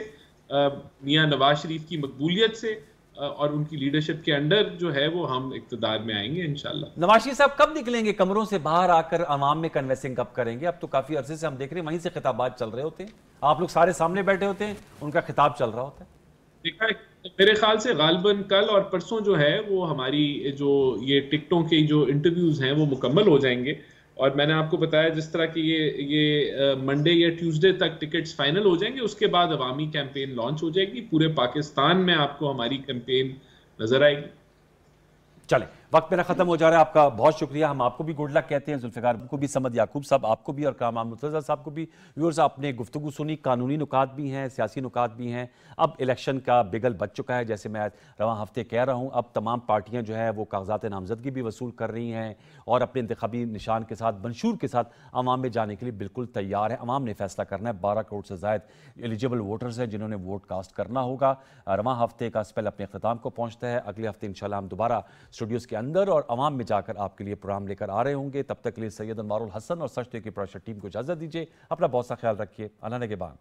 मियां नवाज शरीफ की मकबूलियत से और उनकी लीडरशिप के अंडर जो है वो हम इक़्तिदार में आएंगे इंशाल्लाह।
नवाज शरीफ साहब कब निकलेंगे कमरों से बाहर आकर अवाम में कन्वेंसिंग कब करेंगे? अब तो काफी अरसे से हम देख रहे हैं वहीं से खिताबात चल रहे होते हैं, आप लोग सारे सामने बैठे होते हैं, उनका खिताब चल रहा होता है।
देखा मेरे ख्याल से गालिबन कल और परसों जो है वो हमारी जो ये टिकटों के जो इंटरव्यूज हैं वो मुकम्मल हो जाएंगे और मैंने आपको बताया जिस तरह की ये मंडे या ट्यूसडे तक टिकट्स फाइनल हो जाएंगे, उसके बाद अवामी कैंपेन लॉन्च हो जाएगी। पूरे पाकिस्तान में आपको हमारी कैंपेन नजर आएगी।
चले, वक्त मेरा खत्म हो जा रहा है, आपका बहुत शुक्रिया। हम आपको भी गुड लक कहते हैं, जुल्फिकार को भी, समद याकूब साहब आपको भी और कामरान मुर्तज़ा साहब को भी। व्यूअर्स आपने गुफ्तगू सुनी, कानूनी नुकात भी हैं, सियासी नुकात भी हैं। अब इलेक्शन का बिगल बच चुका है, जैसे मैं रवां हफ्ते कह रहा हूँ। अब तमाम पार्टियाँ जो है वो कागजात नामजदगी भी वसूल कर रही हैं और अपने इंतखाबी निशान के साथ, मंशूर के साथ अवाम में जाने के लिए बिल्कुल तैयार है। अवाम ने फैसला करना है। 12 करोड़ से ज़ायद एलिजिबल वोटर्स हैं जिन्होंने वोट कास्ट करना होगा। रवां हफ्ते का स्पेल अपने अख्ताम को पहुँचता है। अगले हफ्ते इंशाल्लाह हम दोबारा स्टूडियोज़ के अंदर और अवाम में जाकर आपके लिए प्रोग्राम लेकर आ रहे होंगे। तब तक के लिए सैयद अनवारुल हसन और सच की प्रोडक्शन टीम को इजाज़त दीजिए। अपना बहुत सा ख्याल रखिए। अल्लाह ने के बाद।